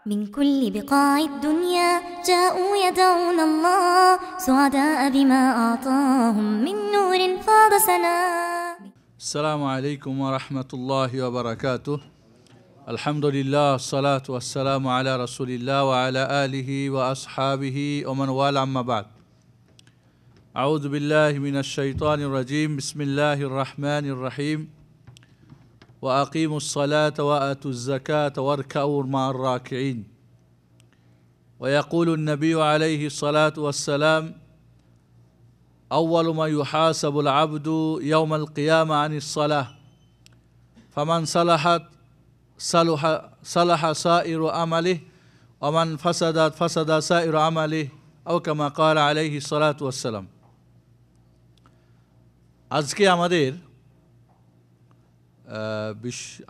من كل بقاع الدنيا جاءوا يدعون الله سعداء بما أعطاهم من نور فاض سنا. السلام عليكم ورحمة الله وبركاته. الحمد لله الصلاة والسلام على رسول الله وعلى آله وأصحابه ومن والاه أما بعد. أعوذ بالله من الشيطان الرجيم. بسم الله الرحمن الرحيم. وأقيموا الصلاة وآتوا الزكاة واركعوا مع الراكعين. ويقول النبي عليه الصلاة والسلام: أول ما يحاسب العبد يوم القيامة عن الصلاة فمن صلحت صلح سائر عمله ومن فسدت فسد سائر عمله أو كما قال عليه الصلاة والسلام. আজকে আমাদের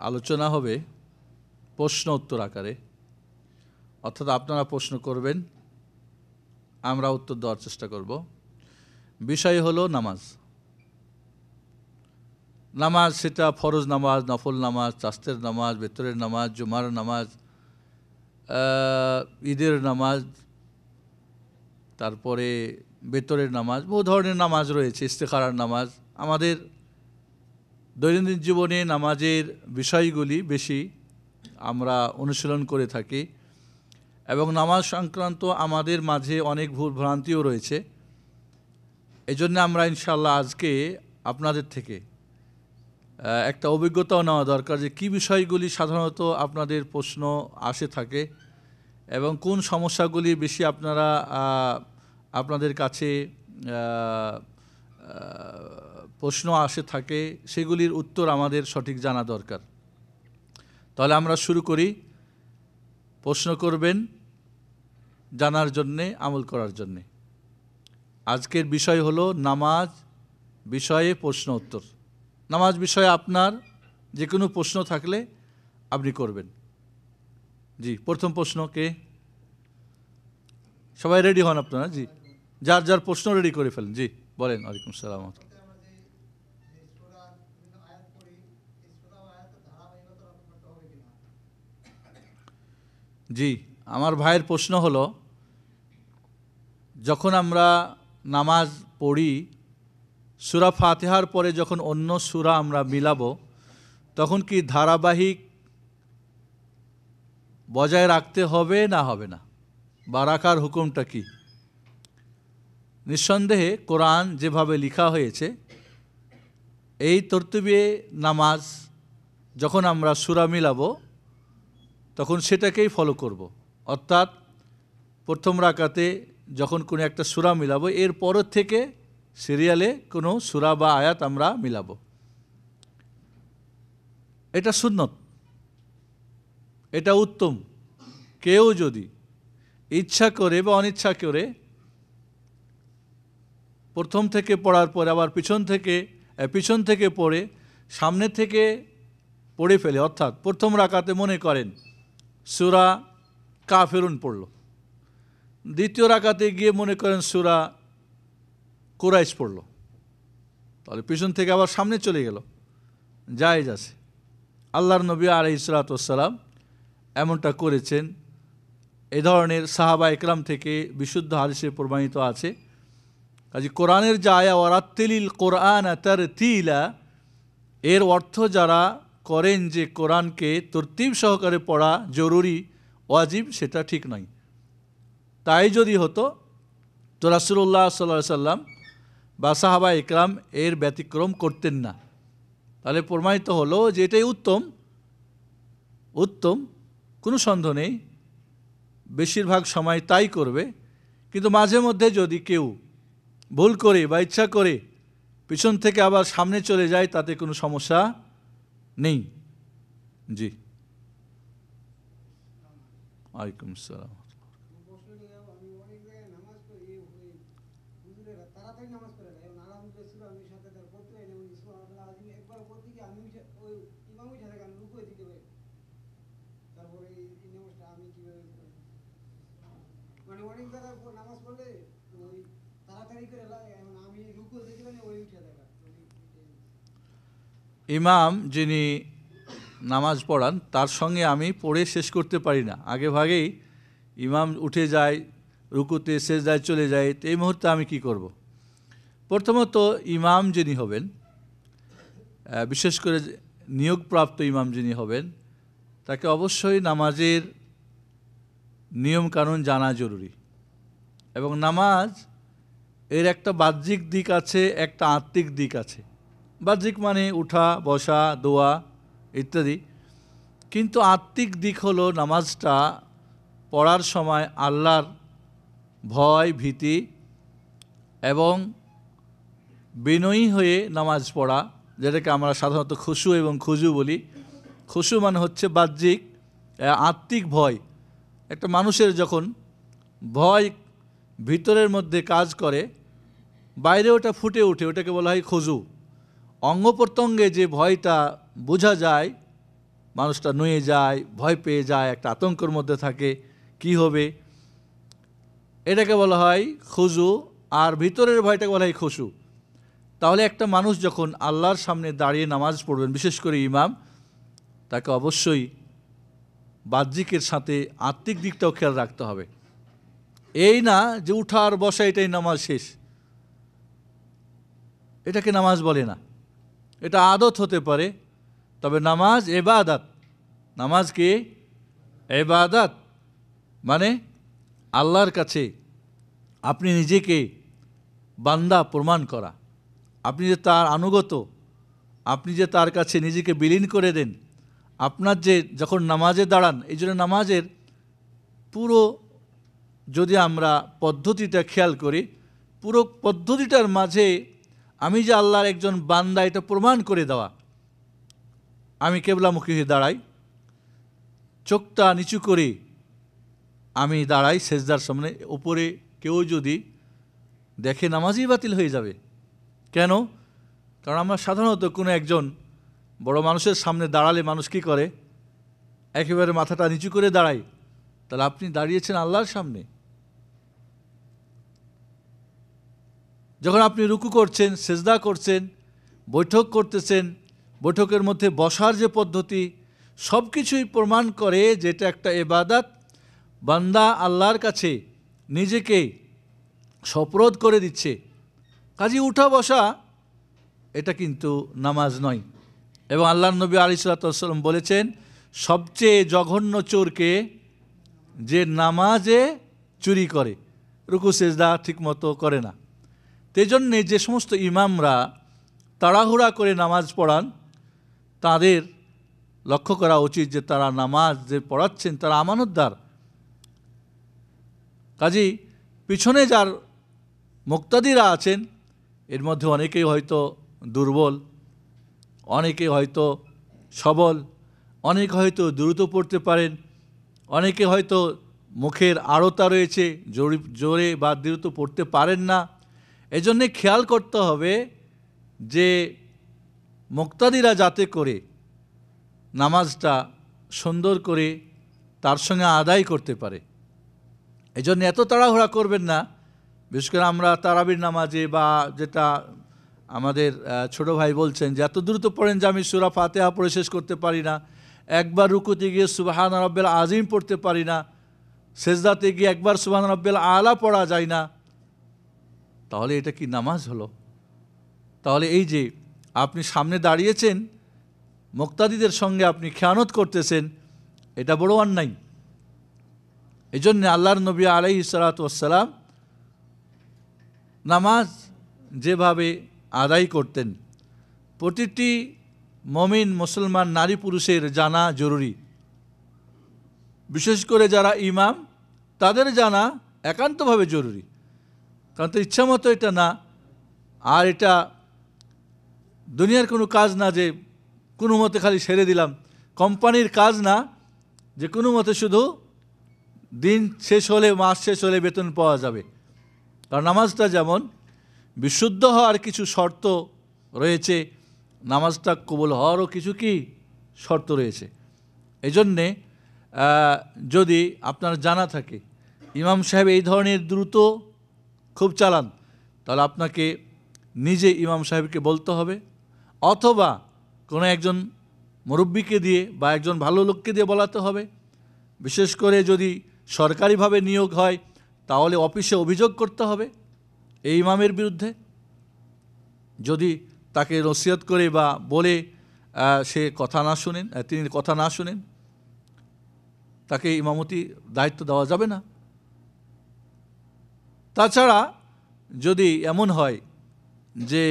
আলোচনা হবে প্রশ্ন উত্তর আকারে, অর্থাৎ আপনারা প্রশ্ন করবেন, আমরা উত্তর দেওয়ার চেষ্টা করব। বিষয় হলো নামাজ। নামাজ সেটা ফরজ নামাজ, নফল নামাজ, চাস্তের নামাজ, বেতরের নামাজ, জুমার নামাজ, ঈদের নামাজ, তারপরে বেতরের নামাজ, বহু ধরনের নামাজ রয়েছে, ইস্তেখারার নামাজ। আমাদের দৈনন্দিন জীবনে নামাজের বিষয়গুলি বেশি আমরা অনুশীলন করে থাকি এবং নামাজ সংক্রান্ত আমাদের মাঝে অনেক ভুল ভ্রান্তিও রয়েছে। এই জন্য আমরা ইনশাআল্লাহ আজকে আপনাদের থেকে একটা অভিজ্ঞতাও নেওয়া দরকার যে কী বিষয়গুলি সাধারণত আপনাদের প্রশ্ন আসে থাকে এবং কোন সমস্যাগুলি বেশি আপনাদের কাছে প্রশ্ন আসে থাকে, সেগুলির উত্তর আমাদের সঠিক জানা দরকার। তাহলে আমরা শুরু করি। প্রশ্ন করবেন জানার জন্যে, আমল করার জন্যে। আজকের বিষয় হলো নামাজ বিষয়ে প্রশ্ন উত্তর। নামাজ বিষয়ে আপনার যে কোনো প্রশ্ন থাকলে আপনি করবেন। জি, প্রথম প্রশ্ন কে? সবাই রেডি হন আপনারা? জি, যার যার প্রশ্ন রেডি করে ফেলেন। জি বলেন। ওয়ালাইকুম সালাম। জি, আমার ভাইয়ের প্রশ্ন হলো, যখন আমরা নামাজ পড়ি সূরা ফাতিহার পরে যখন অন্য সূরা আমরা মিলাবো, তখন কি ধারাবাহিক বজায় রাখতে হবে না হবে না, বা রাখার হুকুমটা কি? নিঃসন্দেহে কোরআন যেভাবে লেখা হয়েছে এই তরতিবে নামাজ যখন আমরা সূরা মিলাবো তখন সেটাকেই ফলো করব। অর্থাৎ প্রথম রাকাতে যখন কোনো একটা সূরা মিলাবো, এর পরের থেকে সিরিয়ালে কোনো সূরা বা আয়াত আমরা মিলাবো। এটা সুন্নত, এটা উত্তম। কেউ যদি ইচ্ছা করে বা অনিচ্ছা করে প্রথম থেকে পড়ার পরে আবার পিছন থেকে পড়ে সামনে থেকে পড়ে ফেলে, অর্থাৎ প্রথম রাকাতে মনে করেন সূরা কাফিরুন পড়ল, দ্বিতীয় রাকাতে গিয়ে মনে করেন সূরা কুরাইশ পড়ল, তাহলে পিছন থেকে আবার সামনে চলে গেল, জায়েজ আছে। আল্লাহর নবী আলাইহিস সালাতু ওয়াস সালাম এমনটা করেছেন। এ ধরনের সাহাবা ইকরাম থেকে বিশুদ্ধ হাদিসে প্রমাণিত আছে। কাজে কোরআনের যে আয়া ওয়ারাত্তিলিল কোরআন তারতিলা, এর অর্থ যারা করেন যে কোরআনকে তরতিব সহকারে পড়া জরুরি, ওয়াজিব, সেটা ঠিক নয়। তাই যদি হতো তো রাসূলুল্লাহ সাল্লাল্লাহু আলাইহি সাল্লাম বা সাহাবা ইকরাম এর ব্যতিক্রম করতেন না। তাহলে প্রমাণিত হলো যে এটাই উত্তম, কোনো সন্দেহ নেই, বেশিরভাগ সময় তাই করবে। কিন্তু মাঝে মধ্যে যদি কেউ ভুল করে বা ইচ্ছা করে পিছন থেকে আবার সামনে চলে যায়, তাতে কোনো সমস্যা নেই। জি, ওয়ালাইকুম আসসালাম। ইমাম যিনি নামাজ পড়ান তার সঙ্গে আমি পড়ে শেষ করতে পারি না, আগে ভাগেই ইমাম উঠে যায়, রুকুতে সেজদায় চলে যায়, তো এই মুহূর্তে আমি কি করব। প্রথমত ইমাম যিনি হবেন, বিশেষ করে নিয়োগপ্রাপ্ত ইমাম যিনি হবেন, তাকে অবশ্যই নামাজের নিয়মকানুন জানা জরুরি। এবং নামাজ এর একটা বাহ্যিক দিক আছে, একটা আত্মিক দিক আছে। বাহ্যিক মানে উঠা বসা দোয়া ইত্যাদি, কিন্তু আত্মিক দিক হলো নামাজটা পড়ার সময় আল্লাহর ভয় ভীতি এবং বিনয়ী হয়ে নামাজ পড়া, যেটাকে আমরা সাধারণত খুশু এবং খুজু বলি। খুশু মানে হচ্ছে বাহ্যিক, আত্মিক ভয়। একটা মানুষের যখন ভয় ভিতরের মধ্যে কাজ করে, বাইরে ওটা ফুটে ওঠে, ওটাকে বলা হয় খুজু। অঙ্গ প্রত্যঙ্গে যে ভয়টা বোঝা যায়, মানুষটা নুয়ে যায়, ভয় পেয়ে যায়, একটা আতঙ্কের মধ্যে থাকে, কি হবে, এটাকে বলা হয় খুজু। আর ভিতরের ভয়টাকে বলা হয় খুশু। তাহলে একটা মানুষ যখন আল্লাহর সামনে দাঁড়িয়ে নামাজ পড়বেন, বিশেষ করে ইমাম, তাকে অবশ্যই বাহ্যিকের সাথে আত্মিক দিকটাও খেয়াল রাখতে হবে। এই না যে উঠা আর বসা এটাই নামাজ শেষ, এটাকে নামাজ বলে না। এটা আদত হতে পারে, তবে নামাজ ইবাদত। নামাজ কি? ইবাদত মানে আল্লাহর কাছে আপনি নিজেকে বান্দা প্রমাণ করা, আপনি যে তার আনুগত, আপনি যে তার কাছে নিজেকে বিলীন করে দেন। আপনার যে যখন নামাজে দাঁড়ান, এই জন্য নামাজের পুরো যদি আমরা পদ্ধতিটা খেয়াল করি, পুরো পদ্ধতিটার মাঝে আমি যে আল্লাহর একজন বান্দা এটা প্রমাণ করে দেওয়া। আমি কেবলামুখী হয়ে দাঁড়াই, চোখটা নিচু করে আমি দাঁড়াই সেজদার সামনে, উপরে কেউ যদি দেখে নামাজই বাতিল হয়ে যাবে। কেন? কারণ আমরা সাধারণত কোনো একজন বড় মানুষের সামনে দাঁড়ালে মানুষ কী করে? একেবারে মাথাটা নিচু করে দাঁড়ায়। তাহলে আপনি দাঁড়িয়েছেন আল্লাহর সামনে। যখন আপনি রুকু করছেন, সেজদা করছেন, বৈঠক করতেছেন, বৈঠকের মধ্যে বসার যে পদ্ধতি, সব কিছুই প্রমাণ করে যে এটা একটা ইবাদত। বান্দা আল্লাহর কাছে নিজেকে সোপরদ করে দিচ্ছে। কাজী উঠা বসা এটা কিন্তু নামাজ নয়। এবং আল্লাহর নবী আলাইহিস সালাতু ওয়াস সালাম বলেছেন, সবচেয়ে জঘন্য চোরকে যে নামাজে চুরি করে, রুকু সেজদা ঠিকমতো করে না। সেই জন্যে যে সমস্ত ইমামরা তাড়াহুড়া করে নামাজ পড়ান, তাদের লক্ষ্য করা উচিত যে তারা নামাজ যে পড়াচ্ছেন তারা আমানতদার। কাজেই পিছনে যার মুক্তাদিরা আছেন, এর মধ্যে অনেকেই হয়তো দুর্বল, অনেকে হয়তো সবল, অনেকে হয়তো দ্রুত পড়তে পারেন, অনেকে হয়তো মুখের আড়তা রয়েছে, জোরে বা দ্রুত পড়তে পারেন না। এজন্যে খেয়াল করতে হবে যে মুক্তাদিরা যাতে করে নামাজটা সুন্দর করে তার সঙ্গে আদায় করতে পারে। এজন্য এত তাড়াহুড়া করবেন না। বিশেষ করে আমরা তারাবির নামাজে বা যেটা আমাদের ছোট ভাই বলছেন যে এত দ্রুত পড়েন যে আমি সূরা ফাতিহা পড়ে শেষ করতে পারি না, একবার রুকুতে গিয়ে সুবহান রাব্বিল আযীম পড়তে পারি না, সেজদাতে গিয়ে একবার সুবহান রাব্বিল আলা পড়া যায় না, তাহলে এটা কি নামাজ হলো? তাহলে এই যে আপনি সামনে দাঁড়িয়েছেন, মুক্তাদিদের সঙ্গে আপনি খেয়ানত করতেছেন, এটা বড় অন্যায়। এই জন্য আল্লাহর নবী আলাইহিস সালাতু ওয়াস সালাম নামাজ যেভাবে আদায় করতেন, প্রতিটি মুমিন মুসলমান নারী পুরুষের জানা জরুরি। বিশেষ করে যারা ইমাম, তাদের জানা একান্তভাবে জরুরি। কারণ তো ইচ্ছা মতো এটা না, আর এটা দুনিয়ার কোনো কাজ না যে কোনো মতে খালি সেরে দিলাম, কোম্পানির কাজ না যে কোনো মতে শুধু দিন শেষ হলে, মাস শেষ হলে বেতন পাওয়া যাবে। কারণ নামাজটা যেমন বিশুদ্ধ হওয়ার কিছু শর্ত রয়েছে, নামাজটা কবুল হওয়ারও কিছু কি শর্ত রয়েছে। এজন্যে যদি আপনার জানা থাকে ইমাম সাহেব এই ধরনের দ্রুত খুব চালান, তাহলে আপনাকে নিজে ইমাম সাহেবকে বলতে হবে, অথবা কোনো একজন মুরব্বিকে দিয়ে বা একজন ভালো লোককে দিয়ে বলাতে হবে। বিশেষ করে যদি সরকারিভাবে নিয়োগ হয় তাহলে অফিসে অভিযোগ করতে হবে এই ইমামের বিরুদ্ধে। যদি তাকে নসিহত করে বা বলে সে কথা না শুনেন, তিনি কথা না শুনেন, তাকে ইমামতি দায়িত্ব দেওয়া যাবে না। তাছাড়া যদি এমন হয় যে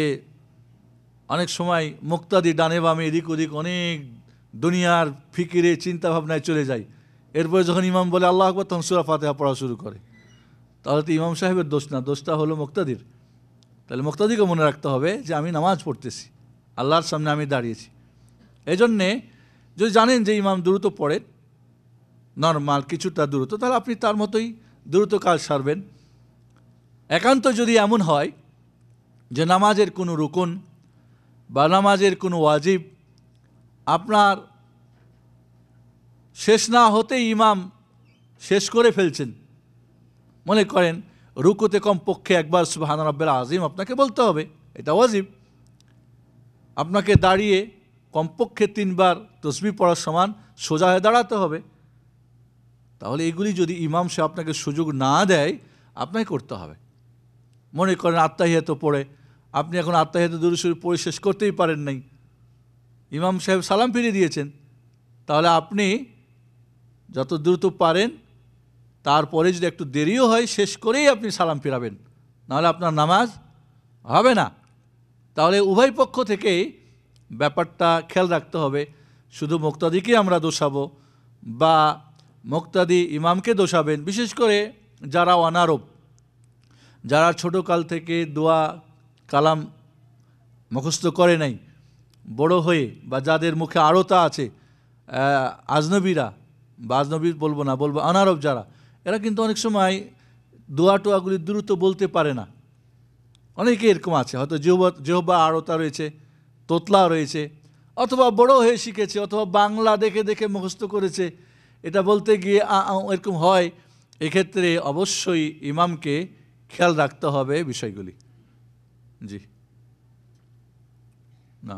অনেক সময় মুক্তাদি ডানে বামে এদিক ওদিক অনেক দুনিয়ার ফিকিরে চিন্তাভাবনায় চলে যায়, এরপরে যখন ইমাম বলে আল্লাহু আকবার তখন সূরা ফাতিহা পড়া শুরু করে, তাহলে তো ইমাম সাহেবের দোষ না, দোষটা হলো মুক্তাদির। তাহলে মুক্তাদিকে মনে রাখতে হবে যে আমি নামাজ পড়তেছি, আল্লাহর সামনে আমি দাঁড়িয়েছি। এই জন্যে যদি জানেন যে ইমাম দ্রুত পড়েন, নর্মাল কিছুটা দ্রুত, তাহলে আপনি তার মতোই দ্রুত কাজ সারবেন। একান্ত যদি এমন হয় যে নামাজের কোনো রুকুন বা নামাজের কোনো ওয়াজিব আপনার শেষ না হতেই ইমাম শেষ করে ফেলছেন, মনে করেন রুকুতে কমপক্ষে একবার সুবহান রাব্বিল আযীম আপনাকে বলতে হবে, এটা ওয়াজিব। আপনাকে দাঁড়িয়ে কমপক্ষে 3 বার তাসবিহ পড়ার সমান সোজা হয়ে দাঁড়াতে হবে। তাহলে এগুলি যদি ইমাম সাহেব আপনাকে সুযোগ না দেয় আপনাকে করতে হবে। মনে করেন আত্তাহিয়াত পড়ে আপনি এখন আত্তাহিয়াত দুরূদ শরীফ পড়ে শেষ করতেই পারেন নাই, ইমাম সাহেব সালাম ফিরিয়ে দিয়েছেন, তাহলে আপনি যত দ্রুত পারেন তারপরে যদি একটু দেরিও হয় শেষ করেই আপনি সালাম ফিরাবেন, নাহলে আপনার নামাজ হবে না। তাহলে উভয় পক্ষ থেকেই ব্যাপারটা খেয়াল রাখতে হবে। শুধু মুক্তাদিকে আমরা দোষাবো বা মুক্তাদি ইমামকে দোষাবেন, বিশেষ করে যারা অনারব, যারা ছোটোকাল থেকে দোয়া কালাম মুখস্থ করে নাই, বড় হয়ে বা যাদের মুখে আড়তা আছে, আজনবীরা বা আজনবী বলবো না, বলবো অনারব যারা, এরা কিন্তু অনেক সময় দোয়া টোয়াগুলি দ্রুত বলতে পারে না। অনেকে এরকম আছে, হয়তো জিহ্বা আড়তা রয়েছে, তোতলা রয়েছে, অথবা বড় হয়ে শিখেছে, অথবা বাংলা দেখে দেখে মুখস্থ করেছে, এটা বলতে গিয়ে এরকম হয়। এক্ষেত্রে অবশ্যই ইমামকে খেয়াল রাখতে হবে বিষয়গুলি। জি না,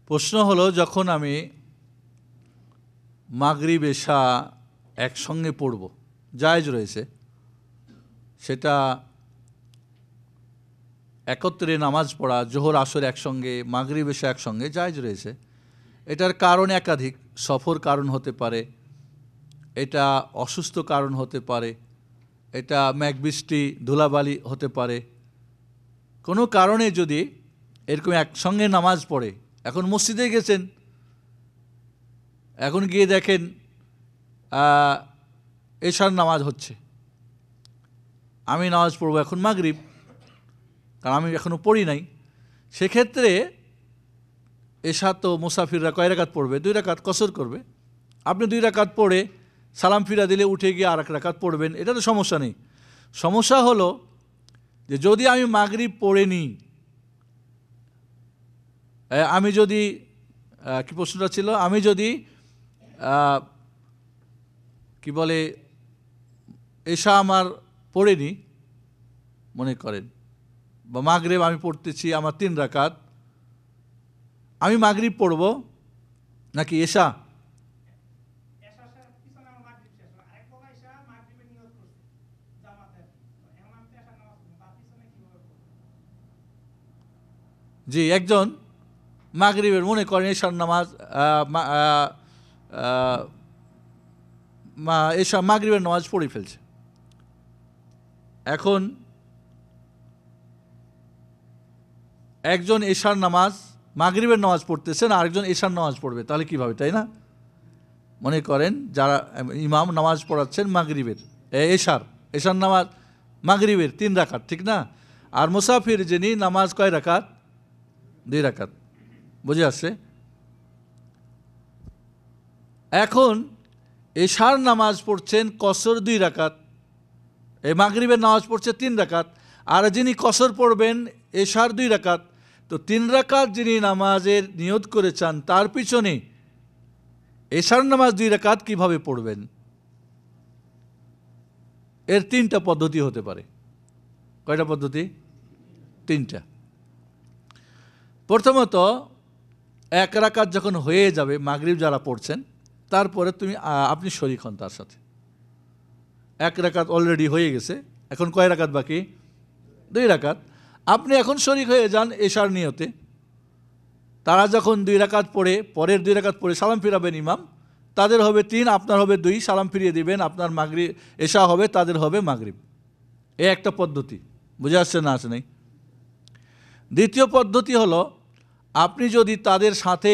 প্রশ্ন হলো যখন আমি মাগরিব এশা একসঙ্গে পড়ব, জায়েজ রয়েছে, সেটা একত্রে নামাজ পড়া, জোহর আসর একসঙ্গে, মাগরিব এশা একসঙ্গে জায়েজ রয়েছে। এটার কারণ একাধিক, সফর কারণ হতে পারে, এটা অসুস্থ কারণ হতে পারে, এটা মেঘবৃষ্টি ধুলাবালি হতে পারে। কোনো কারণে যদি এরকম একসঙ্গে নামাজ পড়ে, এখন মসজিদে গেছেন, এখন গিয়ে দেখেন এশার নামাজ হচ্ছে, আমি নামাজ পড়বো এখন মাগরিব, কারণ আমি এখনও পড়ি নাই, সেক্ষেত্রে এশা তো মুসাফিররা কয় রাকাত পড়বে? 2 রাকাত কসর করবে। আপনি 2 রাকাত পড়ে সালাম ফিরা দিলে উঠে গিয়ে আর 1 রাকাত পড়বেন, এটা তো সমস্যা নেই। সমস্যা হলো যে যদি আমি মাগরিব পড়ে নিই, আমি যদি কি প্রশ্নটা ছিল, আমি যদি কি বলে এশা আমার পড়ে নিই, মনে করেন, বা মাগরিব আমি পড়তেছি আমার 3 রাকাত, আমি মাগরিব পড়ব নাকি এশা? জি, একজন মাগরিবের মনে করেন এশার নামাজ, এশা মাগরিবের নামাজ পড়ে ফেলছে, এখন একজন এশার নামাজ মাগরিবের নামাজ পড়তেছেন, আরেকজন এশার নামাজ পড়বে, তাহলে কীভাবে, তাই না? মনে করেন যারা ইমাম নামাজ পড়াচ্ছেন মাগরিবের, এশার নামাজ মাগরিবের 3 রাকাত, ঠিক না? আর মুসাফির যিনি নামাজ কয় রাকাত? 2 রাকাত। বুঝে আসছে? এখন এশার নামাজ পড়ছেন কসর 2 রাকাত, এই মাগরিবের নামাজ পড়ছে 3 রাকাত, আর যিনি কসর পড়বেন এশার 2 রাকাত, তো 3 রাকাত যিনি নামাজের নিয়ত করে চান তার পিছনে এশার নামাজ 2 রাকাত কীভাবে পড়বেন? এর 3টা পদ্ধতি হতে পারে। কয়টা পদ্ধতি? 3টা। প্রথমত 1 রাকাত যখন হয়ে যাবে মাগরিব যারা পড়ছেন, তারপরে আপনি শরীক হন তার সাথে। 1 রাকাত অলরেডি হয়ে গেছে, এখন কয় রাকাত বাকি? 2 রাকাত। আপনি এখন শরীক হয়ে যান এশার নিয়তে। তারা যখন 2 রাকাত পড়ে, পরের 2 রাকাত পড়ে সালাম ফিরাবেন ইমাম, তাদের হবে 3, আপনার হবে 2, সালাম ফিরিয়ে দিবেন, আপনার মাগরিব এশা হবে, তাদের হবে মাগরিব। এই একটা পদ্ধতি, বুঝে আসছে না? আসে নাই? দ্বিতীয় পদ্ধতি হলো, আপনি যদি তাদের সাথে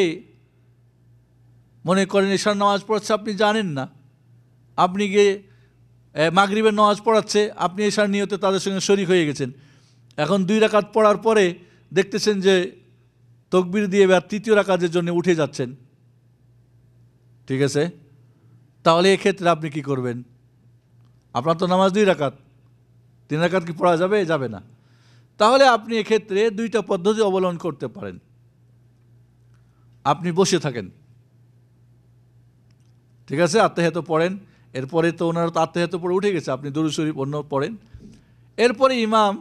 মনে করেন এশার নামাজ পড়াচ্ছে আপনি জানেন না, আপনি গিয়ে মাগরিবের নামাজ পড়াচ্ছে, আপনি এশার নিয়তে তাদের সঙ্গে শরীক হয়ে গেছেন। এখন 2 রাকাত পড়ার পরে দেখতেছেন যে তকবির দিয়ে এবার 3য় রাকাতের জন্য উঠে যাচ্ছেন, ঠিক আছে? তাহলে এক্ষেত্রে আপনি কি করবেন? আপনার তো নামাজ 2 রাকাত, 3 রাকাত কি পড়া যাবে? যাবে না। তাহলে আপনি এক্ষেত্রে 2টা পদ্ধতি অবলম্বন করতে পারেন। আপনি বসে থাকেন, ঠিক আছে, আত্তাহিয়াত পড়েন, এরপরে তো ওনারা তো আত্তাহিয়াত পড়ে উঠে গেছে, আপনি দুরূদ শরীফ অন্য পড়েন। এরপরে ইমাম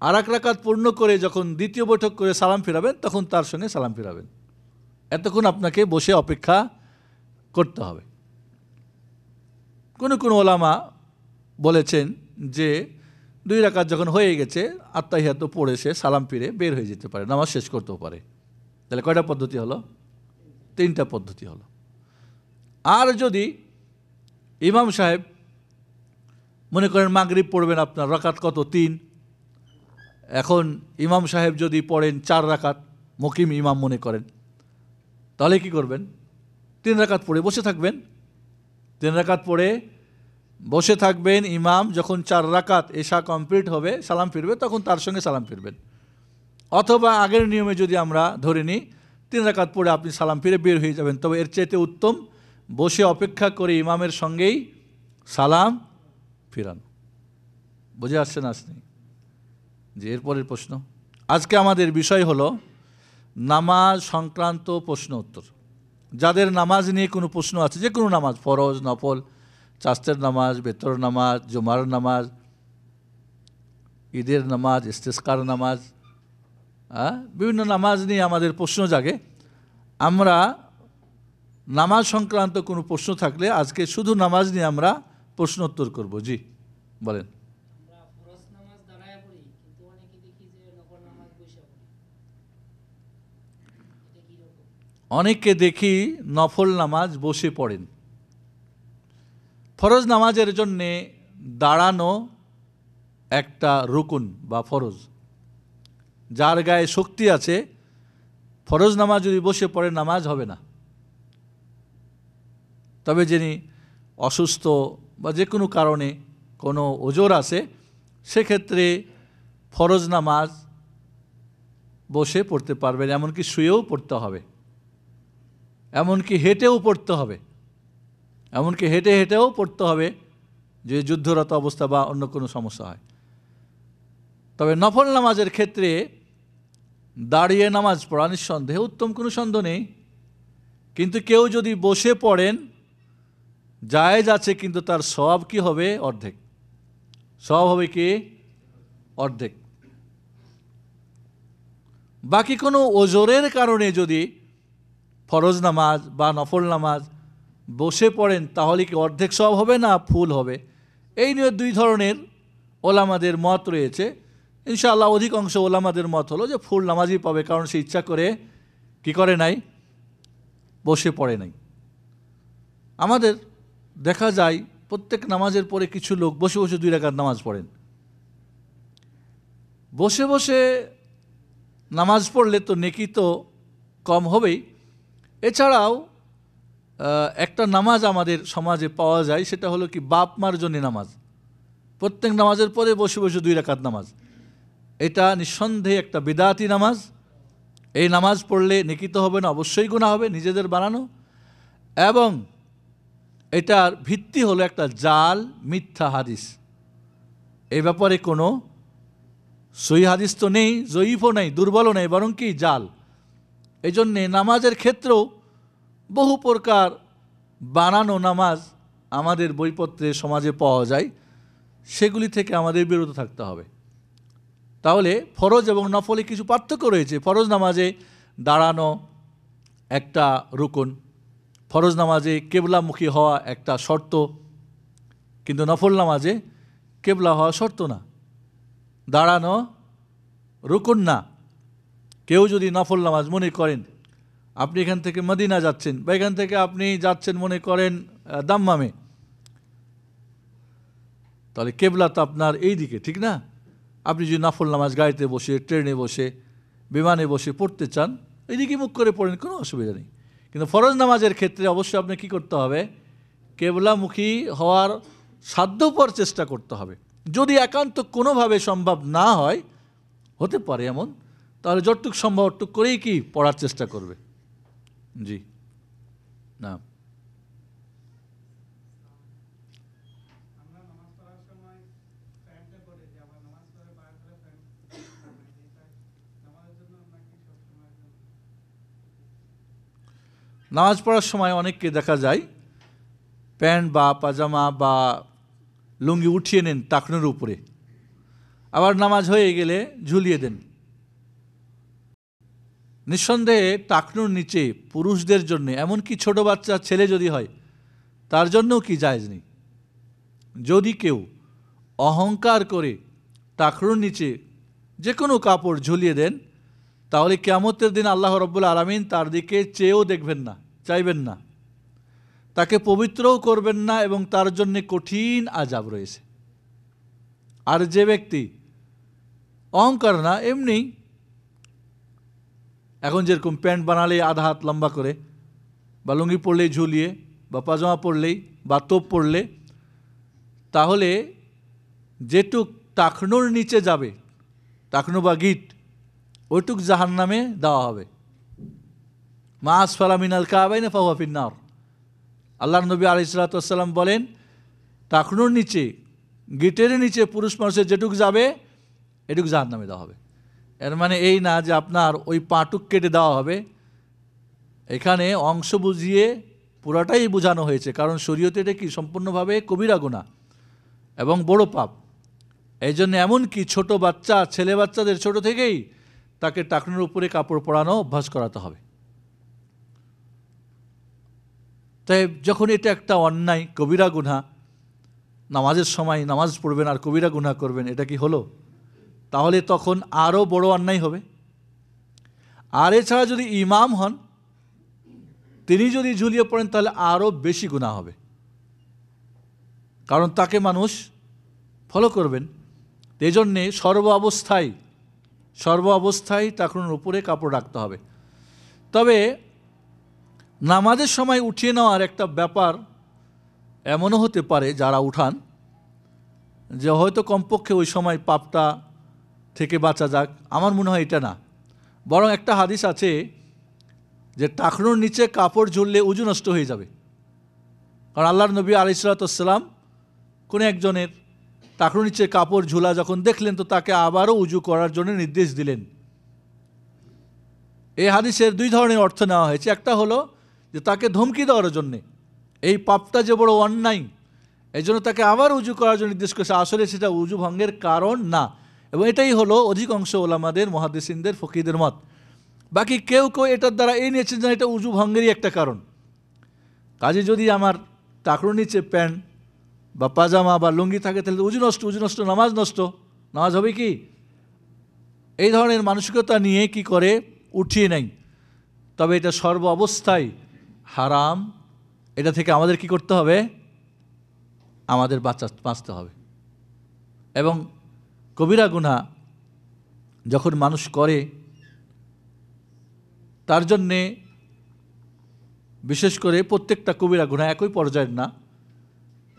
আর 1 রাকাত পূর্ণ করে যখন 2য় বৈঠক করে সালাম ফিরাবেন, তখন তার সঙ্গে সালাম ফিরাবেন। এতক্ষণ আপনাকে বসে অপেক্ষা করতে হবে। কোনো কোনো ওলামা বলেছেন যে 2 রাকাত যখন হয়ে গেছে আত্তাহিয়াত পড়ে সে সালাম ফিরে বের হয়ে যেতে পারে, নামাজ শেষ করতেও পারে। তাহলে কয়টা পদ্ধতি হলো? 3টা পদ্ধতি হলো। আর যদি ইমাম সাহেব মনে করেন মাগরিব পড়বেন, আপনার রাকাত কত? 3। এখন ইমাম সাহেব যদি পড়েন 4 রাকাত, মুকিম ইমাম মনে করেন, তাহলে কি করবেন? 3 রাকাত পড়ে বসে থাকবেন। 3 রাকাত পড়ে বসে থাকবেন। ইমাম যখন 4 রাকাত এশা কমপ্লিট হবে, সালাম ফিরবে, তখন তার সঙ্গে সালাম ফিরবেন। অথবা আগের নিয়মে যদি আমরা ধরে নিই 3 রাকাত পড়ে আপনি সালাম ফিরে বের হয়ে যাবেন, তবে এর চাইতে উত্তম বসে অপেক্ষা করে ইমামের সঙ্গেই সালাম ফিরানো। বুঝে আসছে না? আসেনি? যে এরপরের প্রশ্ন, আজকে আমাদের বিষয় হলো নামাজ সংক্রান্ত প্রশ্ন উত্তর। যাদের নামাজ নিয়ে কোনো প্রশ্ন আছে, যে কোনো নামাজ, ফরজ, নফল, চাস্তের নামাজ, বেতর নামাজ, জুমার নামাজ, ঈদের নামাজ, ইস্তেসকার নামাজ, বিভিন্ন নামাজ নিয়ে আমাদের প্রশ্ন জাগে। আমরা নামাজ সংক্রান্ত কোনো প্রশ্ন থাকলে আজকে শুধু নামাজ নিয়ে আমরা প্রশ্ন উত্তর করব। জি বলেন। অনেককে দেখি নফল নামাজ বসে পড়েন। ফরজ নামাজের জন্যে দাঁড়ানো একটা রুকুন বা ফরজ। যার গায়ে শক্তি আছে, ফরজ নামাজ যদি বসে পড়ে নামাজ হবে না। তবে যিনি অসুস্থ বা যে কোনো কারণে কোনো ওজর আছে, সেক্ষেত্রে ফরজ নামাজ বসে পড়তে পারবেন, এমনকি শুয়েও পড়তে হবে, এমনকি হেঁটেও পড়তে হবে, এমনকি হেঁটে হেঁটেও পড়তে হবে যদি যুদ্ধরত অবস্থা বা অন্য কোনো সমস্যা হয়। তবে নফল নামাজের ক্ষেত্রে দাঁড়িয়ে নামাজ পড়া নিঃসন্দেহে উত্তম, কোনো সন্দেহ নেই। কিন্তু কেউ যদি বসে পড়েন জায়েজ আছে, কিন্তু তার সওয়াব কি হবে? অর্ধেক। সওয়াব হবে কি? অর্ধেক। বাকি কোনো ওজরের কারণে যদি ফরজ নামাজ বা নফল নামাজ বসে পড়েন, তাহলে কি অর্ধেক সওয়াব হবে না ফুল হবে? এই নিয়ে 2 ধরনের ওলামাদের মত রয়েছে। ইনশাআল্লাহ অধিকাংশ ওলামাদের মত হলো যে ফুল নামাজই পাবে, কারণ সে ইচ্ছা করে কি করে নাই, বসে পড়ে নাই। আমাদের দেখা যায় প্রত্যেক নামাজের পরে কিছু লোক বসে বসে 2 রাকাত নামাজ পড়েন। বসে বসে নামাজ পড়লে তো নেকি তো কম হবেই। এছাড়াও একটা নামাজ আমাদের সমাজে পাওয়া যায়, সেটা হলো কি বাপ মার জন্য নামাজ। প্রত্যেক নামাজের পরে বসে বসে 2 রাকাত নামাজ, এটা নিঃসন্দেহে একটা বিদআতি নামাজ। এই নামাজ পড়লে নেকি তো হবে না, অবশ্যই গুনাহ হবে, নিজেদের বানানো। এবং এটার ভিত্তি হলো একটা জাল মিথ্যা হাদিস। এই ব্যাপারে কোনো সহি হাদিস তো নেই, জয়ীফও নেই, দুর্বলও নেই, বরং কি জাল। এই জন্যে নামাজের ক্ষেত্রেও বহু প্রকার বানানো নামাজ আমাদের বইপত্রে সমাজে পাওয়া যায়, সেগুলি থেকে আমাদের বিরত থাকতে হবে। তাহলে ফরজ এবং নফলে কিছু পার্থক্য রয়েছে। ফরজ নামাজে দাঁড়ানো একটা রুকন, ফরজ নামাজে কেবলামুখী হওয়া একটা শর্ত, কিন্তু নফল নামাজে কেবলা হওয়া শর্ত না, দাঁড়ানো রুকন না। কেউ যদি নফল নামাজ মনে করেন, আপনি এখান থেকে মদিনা যাচ্ছেন বা এখান থেকে আপনি যাচ্ছেন মনে করেন দাম্মামে, তাহলে কেবলা তো আপনার এই দিকে, ঠিক না? আপনি যদি নফল নামাজ গাড়িতে বসে, ট্রেনে বসে, বিমানে বসে পড়তে চান, এইদিকে মুখ করে পড়েন, কোনো অসুবিধা নেই। কিন্তু ফরজ নামাজের ক্ষেত্রে অবশ্যই আপনাকে কী করতে হবে? কেবলামুখী হওয়ার সাধ্যপর চেষ্টা করতে হবে। যদি একান্ত কোনোভাবে সম্ভব না হয়, হতে পারে এমন, তাহলে যতটুক সম্ভব অতটুক করেই কি পড়ার চেষ্টা করবে। জি না, নামাজ পড়ার সময় অনেককে দেখা যায় প্যান্ট বা পাজামা বা লুঙ্গি উঠিয়ে নেন টাকনুর উপরে, আবার নামাজ হয়ে গেলে ঝুলিয়ে দেন। নিঃসন্দেহে টাকনুর নিচে পুরুষদের জন্য, এমনকি ছোট বাচ্চা ছেলে যদি হয় তার জন্যও কি জায়েজ নেই। যদি কেউ অহংকার করে টাকনুর নিচে যে কোনো কাপড় ঝুলিয়ে দেন, তাহলে কিয়ামতের দিন আল্লাহ রাব্বুল আলামিন তার দিকে চেয়েও দেখবেন না, চাইবেন না, তাকে পবিত্রও করবেন না, এবং তার জন্য কঠিন আযাব রয়েছে। আর যে ব্যক্তি অহংকার না, এমনি এখন যেরকম প্যান্ট বানালে আধা হাত লম্বা করে, বা লুঙ্গি পরলেই ঝুলিয়ে, বা পাজামা পরলেই বা তোপ পরলে, তাহলে যেটুক টাকনুর নিচে যাবে, টাকনু বা গিট, ওইটুক জাহান্নামে দেওয়া হবে। মা আসফালা মিনাল কাবাইন ফাহুয়া ফিন্নার। আল্লাহর নবী আলাইহিস সালাতু ওয়াস সালাম বলেন, টাকনুর নিচে, গিটের নিচে পুরুষ মানুষের যেটুক যাবে এটুক জাহান্নামে দেওয়া হবে। এর মানে এই না যে আপনার ওই পাটুক কেটে দেওয়া হবে, এখানে অংশ বুঝিয়ে পুরাটাই বোঝানো হয়েছে, কারণ শরীয়তে এটা কি সম্পূর্ণভাবে কবিরা গুনাহ এবং বড় পাপ। এই জন্য এমনকি ছোট বাচ্চা, ছেলে বাচ্চাদের ছোট থেকেই তাকে টাকনুর উপরে কাপড় পরানো অভ্যাস করাতে হবে। তাই যখন এটা একটা অন্যায় কবিরা গুনাহ, নামাজের সময় নামাজ পড়বেন আর কবিরা গুনাহ করবেন, এটা কি হলো? তাহলে তখন আরও বড় অন্যায় হবে। আর এছাড়া যদি ইমাম হন, তিনি যদি ঝুলিয়ে পড়েন, তাহলে আরও বেশি গুনাহ হবে, কারণ তাকে মানুষ ফলো করবেন। এই জন্যে সর্ব অবস্থায় টাকনুর উপরে কাপড় রাখতে হবে। তবে নামাজের সময় উঠিয়ে নেওয়ার একটা ব্যাপার এমনও হতে পারে, যারা উঠান, যে হয়তো কমপক্ষে ওই সময় পাপটা থেকে বাঁচা যাক। আমার মনে হয় এটা না, বরং একটা হাদিস আছে যে টাকনুর নিচে কাপড় ঝুললে উজু নষ্ট হয়ে যাবে। কারণ আল্লাহর নবী আলাইহিস সালাতু ওয়াস সালাম কোনো একজনের টাকনুর নিচে কাপড় ঝুলা যখন দেখলেন, তো তাকে আবারও উজু করার জন্য নির্দেশ দিলেন। এই হাদিসের দুই ধরনের অর্থ নেওয়া হয়েছে। একটা হলো যে তাকে ধমকি দেওয়ার জন্যে, এই পাপটা যে বড় অন্যায়, এই জন্য তাকে আবার উজু করার জন্য নির্দেশ করেছে। আসলে সেটা উজু ভঙ্গের কারণ না, এবং এটাই হলো অধিকাংশ ওলামাদের, মুহাদ্দিসিনদের, ফকিহদের মত। বাকি কেউ কেউ এটার দ্বারা এই নিয়েছেন যে এটা উজু ভঙ্গেরই একটা কারণ। কাজে যদি আমার টাকনুর নিচে প্যান্ট বা পাজামা বা লুঙ্গি থাকে, তাহলে উজু নষ্ট, নামাজ নষ্ট। নামাজ হবে কি? এই ধরনের মানসিকতা নিয়ে কি করে উঠিয়ে নেয়। তবে এটা সর্ব অবস্থায় হারাম। এটা থেকে আমাদের কি করতে হবে? আমাদের বাঁচতে হবে। এবং কবিরা গুনাহ যখন মানুষ করে, তার জন্যে বিশেষ করে প্রত্যেকটা কবিরা গুনাহ একই পর্যায়ের না।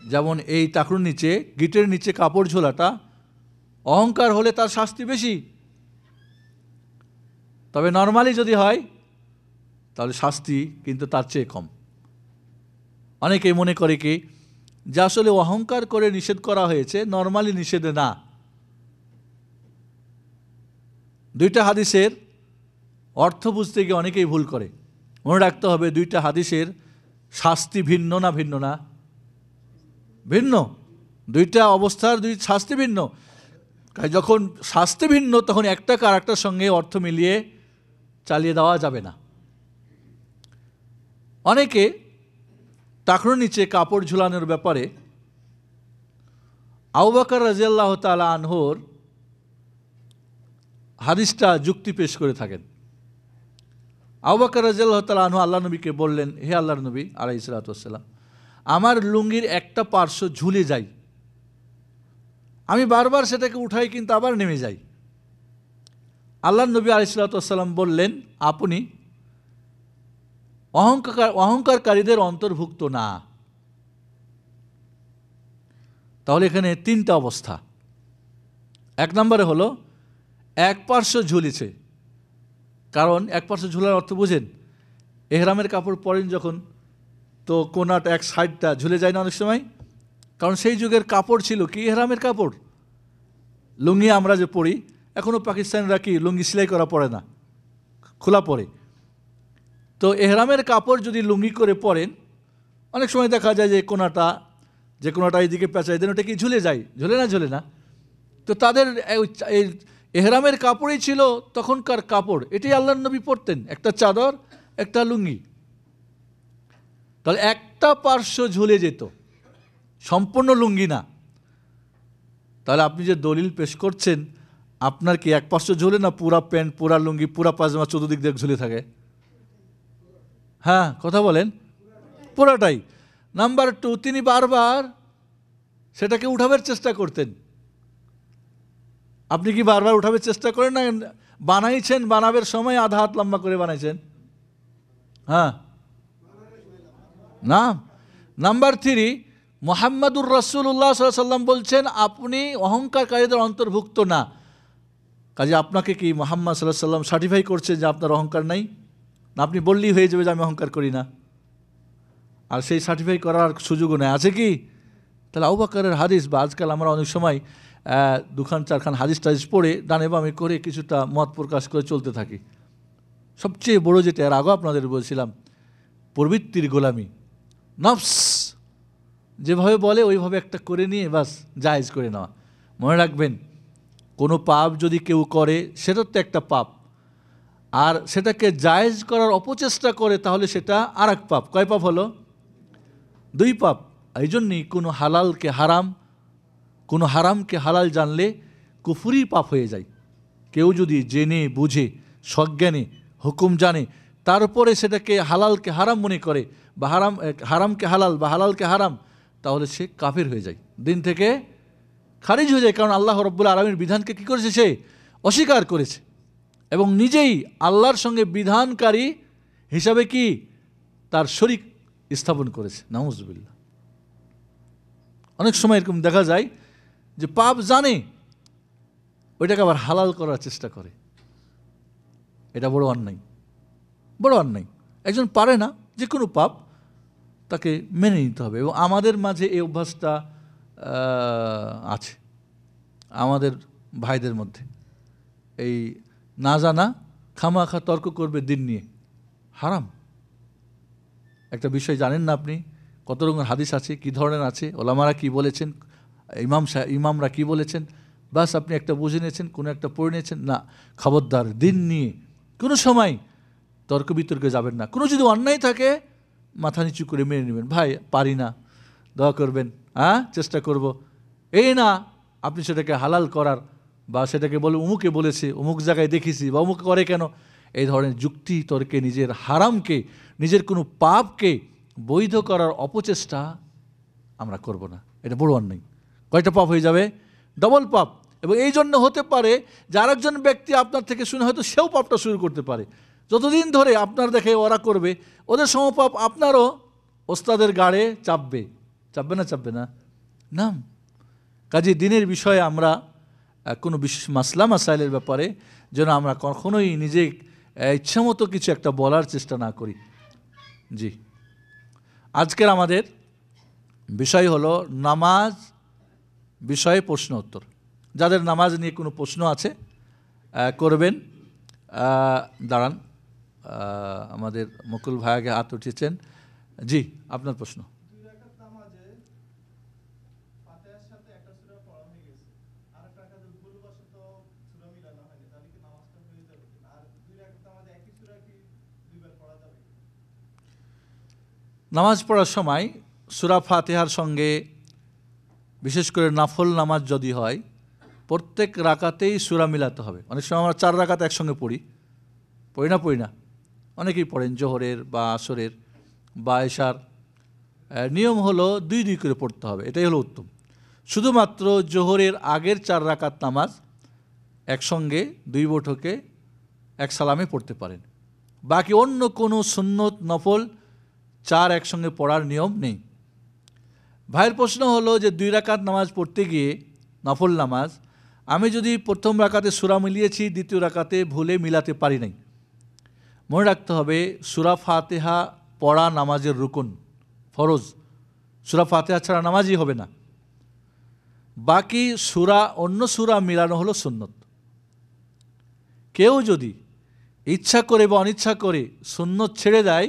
যেমন এই টাকনুর নিচে, গিটের নিচে কাপড় ঝোলাটা অহংকার হলে তার শাস্তি বেশি, তবে নর্মালি যদি হয় তাহলে শাস্তি কিন্তু তার চেয়ে কম। অনেকেই মনে করে কি যা আসলে অহংকার করে নিষেধ করা হয়েছে, নর্মালি নিষেধে না। দুইটা হাদিসের অর্থ বুঝতে গিয়ে অনেকেই ভুল করে। মনে রাখতে হবে দুইটা হাদিসের শাস্তি ভিন্ন না ভিন্ন না? ভিন্ন। দুইটা অবস্থার দুই শাস্তি ভিন্ন। যখন শাস্তি ভিন্ন তখন একটা আরেকটার সঙ্গে অর্থ মিলিয়ে চালিয়ে দেওয়া যাবে না। অনেকে টাকনোর নিচে কাপড় ঝুলানোর ব্যাপারে আবু বকর রাদিয়াল্লাহু তাআলা আনহুর হাদিসটা যুক্তি পেশ করে থাকেন। আবু বকর রাদিয়াল্লাহু তাআলা আনহু আল্লাহ নবীকে বললেন, হে আল্লাহর নবী আলাইহিস সালাতু ওয়াস সালাম, আমার লুঙ্গির একটা পার্শ্ব ঝুলে যায়, আমি বারবার সেটাকে উঠাই কিন্তু আবার নেমে যাই। আল্লাহর নবী আলাইহিস সালাতু ওয়াস সালাম বললেন, আপনি অহংকারকারীদের অন্তর্ভুক্ত না। তাহলে এখানে তিনটা অবস্থা। এক নম্বরে হলো এক পার্শ্ব ঝুলিছে, কারণ এক পার্শ্ব ঝুলার অর্থ বুঝেন, এহরামের কাপড় পরেন যখন, তো কোনাটা এক সাইডটা ঝুলে যায় না অনেক সময়, কারণ সেই যুগের কাপড় ছিল কি এহরামের কাপড়। লুঙ্গি আমরা যে পরি, এখনও পাকিস্তানিরা কি লুঙ্গি সেলাই করা পড়ে না, খোলা পরে। তো এহরামের কাপড় যদি লুঙ্গি করে পরেন, অনেক সময় দেখা যায় যে কোনাটা এইদিকে পেঁচাই দেন, ওটা কি ঝুলে যায়, ঝুলে না। তো তাদের এই এহরামের কাপড়ই ছিল তখনকার কাপড়, এটাই আল্লাহর নবী পরতেন, একটা চাদর একটা লুঙ্গি। তাহলে একটা পার্শ্ব ঝুলে যেত, সম্পূর্ণ লুঙ্গি না। তাহলে আপনি যে দলিল পেশ করছেন, আপনার কি এক পার্শ্ব ঝুলে না পুরা প্যান্ট, পুরা লুঙ্গি, পুরা পায়জামা চতুর্দিক দিয়ে ঝুলে থাকে? হ্যাঁ, কথা বলেন, পুরাটাই। নাম্বার 2, তিনি বারবার সেটাকে উঠাবার চেষ্টা করতেন। আপনি কি বারবার উঠাবার চেষ্টা করেন না? বানাইছেন, বানাবের সময় আধা হাত লম্বা করে বানাইছেন? হ্যাঁ না। নাম্বার 3, মুহাম্মাদুর রাসূলুল্লাহ সাল্লাল্লাহু আলাইহি ওয়াসাল্লাম বলছেন আপনি অহংকারকারীদের অন্তর্ভুক্ত না। কাজে আপনাকে কি মুহাম্মদ সাল্লাল্লাহু আলাইহি ওয়াসাল্লাম সার্টিফাই করছে যে আপনার অহংকার নাই? না আপনি বললেই হয়ে যাবে যে আমি অহংকার করি না, আর সেই সার্টিফাই করার সুযোগও নেই, আছে কি? তাহলে আবু বকরের হাদিস, বা আজকাল আমরা অনেক সময় দুখান চারখান হাদিস টাদিস পড়ে ডানে বামে করে কিছুটা মত প্রকাশ করে চলতে থাকি। সবচেয়ে বড় যেটা, এর আগেও আপনাদের বলছিলাম, প্রবৃত্তির গোলামি। নফস যেভাবে বলে ওইভাবে একটা করে নিয়ে বাস জায়েজ করে নেওয়া। মনে রাখবেন, কোনো পাপ যদি কেউ করে সেটা তো একটা পাপ, আর সেটাকে জায়েজ করার অপচেষ্টা করে তাহলে সেটা আর এক পাপ। কয় পাপ হলো? 2 পাপ। এই জন্যই কোনো হারামকে হালাল জানলে কুফরি পাপ হয়ে যায়। কেউ যদি জেনে বুঝে সজ্ঞানে হুকুম জানে, তারপরে সেটাকে হালালকে হারাম মনে করে, বা হারামকে হালাল বা হালালকে হারাম, তাহলে সে কাফের হয়ে যায়, দিন থেকে খারিজ হয়ে যায়। কারণ আল্লাহ রাব্বুল আলামিনের বিধানকে কী করেছে? সে অস্বীকার করেছে, এবং নিজেই আল্লাহর সঙ্গে বিধানকারী হিসাবে কি তার শরীক স্থাপন করেছে। নাউজুবিল্লাহ। অনেক সময় এরকম দেখা যায় যে পাপ জানে, ওইটাকে আবার হালাল করার চেষ্টা করে। এটা বড় অন্যায়, বড় অন্যায়। একজন পারে না যে কোনো পাপ, তাকে মেনে নিতে হবে। এবং আমাদের মাঝে এই অভ্যাসটা আছে, আমাদের ভাইদের মধ্যে। এই না জানা খামাখা তর্ক করবে দিন নিয়ে, হারাম একটা বিষয়। জানেন না আপনি কত রকমের হাদিস আছে, কী ধরনের আছে, ওলামারা কি বলেছেন, ইমামরা কি বলেছেন, বাস আপনি একটা বুঝে নিয়েছেন, কোনো একটা পড়ে নিয়েছেন। না, খবরদার, দিন নিয়ে কোনো সময় তর্ক বিতর্কে যাবেন না। কোনো যদি অন্যায় থাকে মাথা নিচু করে মেনে নেবেন, ভাই পারি না, দোয়া করবেন, চেষ্টা করব। এই না আপনি সেটাকে হালাল করার, বা সেটাকে বলে অমুকে বলেছে, অমুক জায়গায় দেখেছি, বা অমুক করে কেন, এই ধরনের যুক্তি তর্কে নিজের হারামকে, নিজের কোনো পাপকে বৈধ করার অপচেষ্টা আমরা করব না। এটা বড় অন্যায়। কয়টা পাপ হয়ে যাবে? ডবল পাপ। এবং এই জন্য হতে পারে যে আরেকজন ব্যক্তি আপনার থেকে শুনে হয়তো সেও পাপটা শুরু করতে পারে। যতদিন ধরে আপনার দেখে ওরা করবে, ওদের সমপাপ আপনারও ওস্তাদের গাড়ে চাপবে না না। কাজে দিনের বিষয়ে আমরা কোনো বিশেষ মাসলা মাসাইলের ব্যাপারে যেন আমরা কখনোই নিজে ইচ্ছামতো কিছু একটা বলার চেষ্টা না করি। জি, আজকের আমাদের বিষয় হলো নামাজ বিষয়ে প্রশ্ন উত্তর। যাদের নামাজ নিয়ে কোনো প্রশ্ন আছে করবেন। দাঁড়ান, আমাদের মুকুল ভাইয়াকে হাত উঠিয়েছেন। জি, আপনার প্রশ্ন। নামাজ পড়ার সময় সূরা ফাতিহার সঙ্গে বিশেষ করে নফল নামাজ যদি হয় প্রত্যেক রাকাতেই সূরা মিলাতে হবে। অনেক সময় আমরা 4 রাকাত একসঙ্গে পড়ি না, অনেকেই পড়েন জোহরের বা আসরের বা এশার। নিয়ম হলো 2 করে পড়তে হবে, এটাই হলো উত্তম। শুধুমাত্র জোহরের আগের 4 রাকাত নামাজ একসঙ্গে 2 বৈঠকে এক সালামে পড়তে পারেন। বাকি অন্য কোনো সুন্নত নফল 4 একসঙ্গে পড়ার নিয়ম নেই। ভাইয়ের প্রশ্ন হলো যে 2 রাকাত নামাজ পড়তে গিয়ে নফল নামাজ আমি যদি প্রথম রাকাতে সূরা মিলিয়েছি, দ্বিতীয় রাকাতে ভুলে মিলাতে পারি নাই, মনে রাখতে হবে সূরা ফাতিহা পড়া নামাজের রুকন, ফরজ। সূরা ফাতিহা ছাড়া নামাজই হবে না। বাকি সূরা, অন্য সূরা মিলানো হলো সুন্নত। কেউ যদি ইচ্ছা করে বা অনিচ্ছা করে সুন্নত ছেড়ে দেয়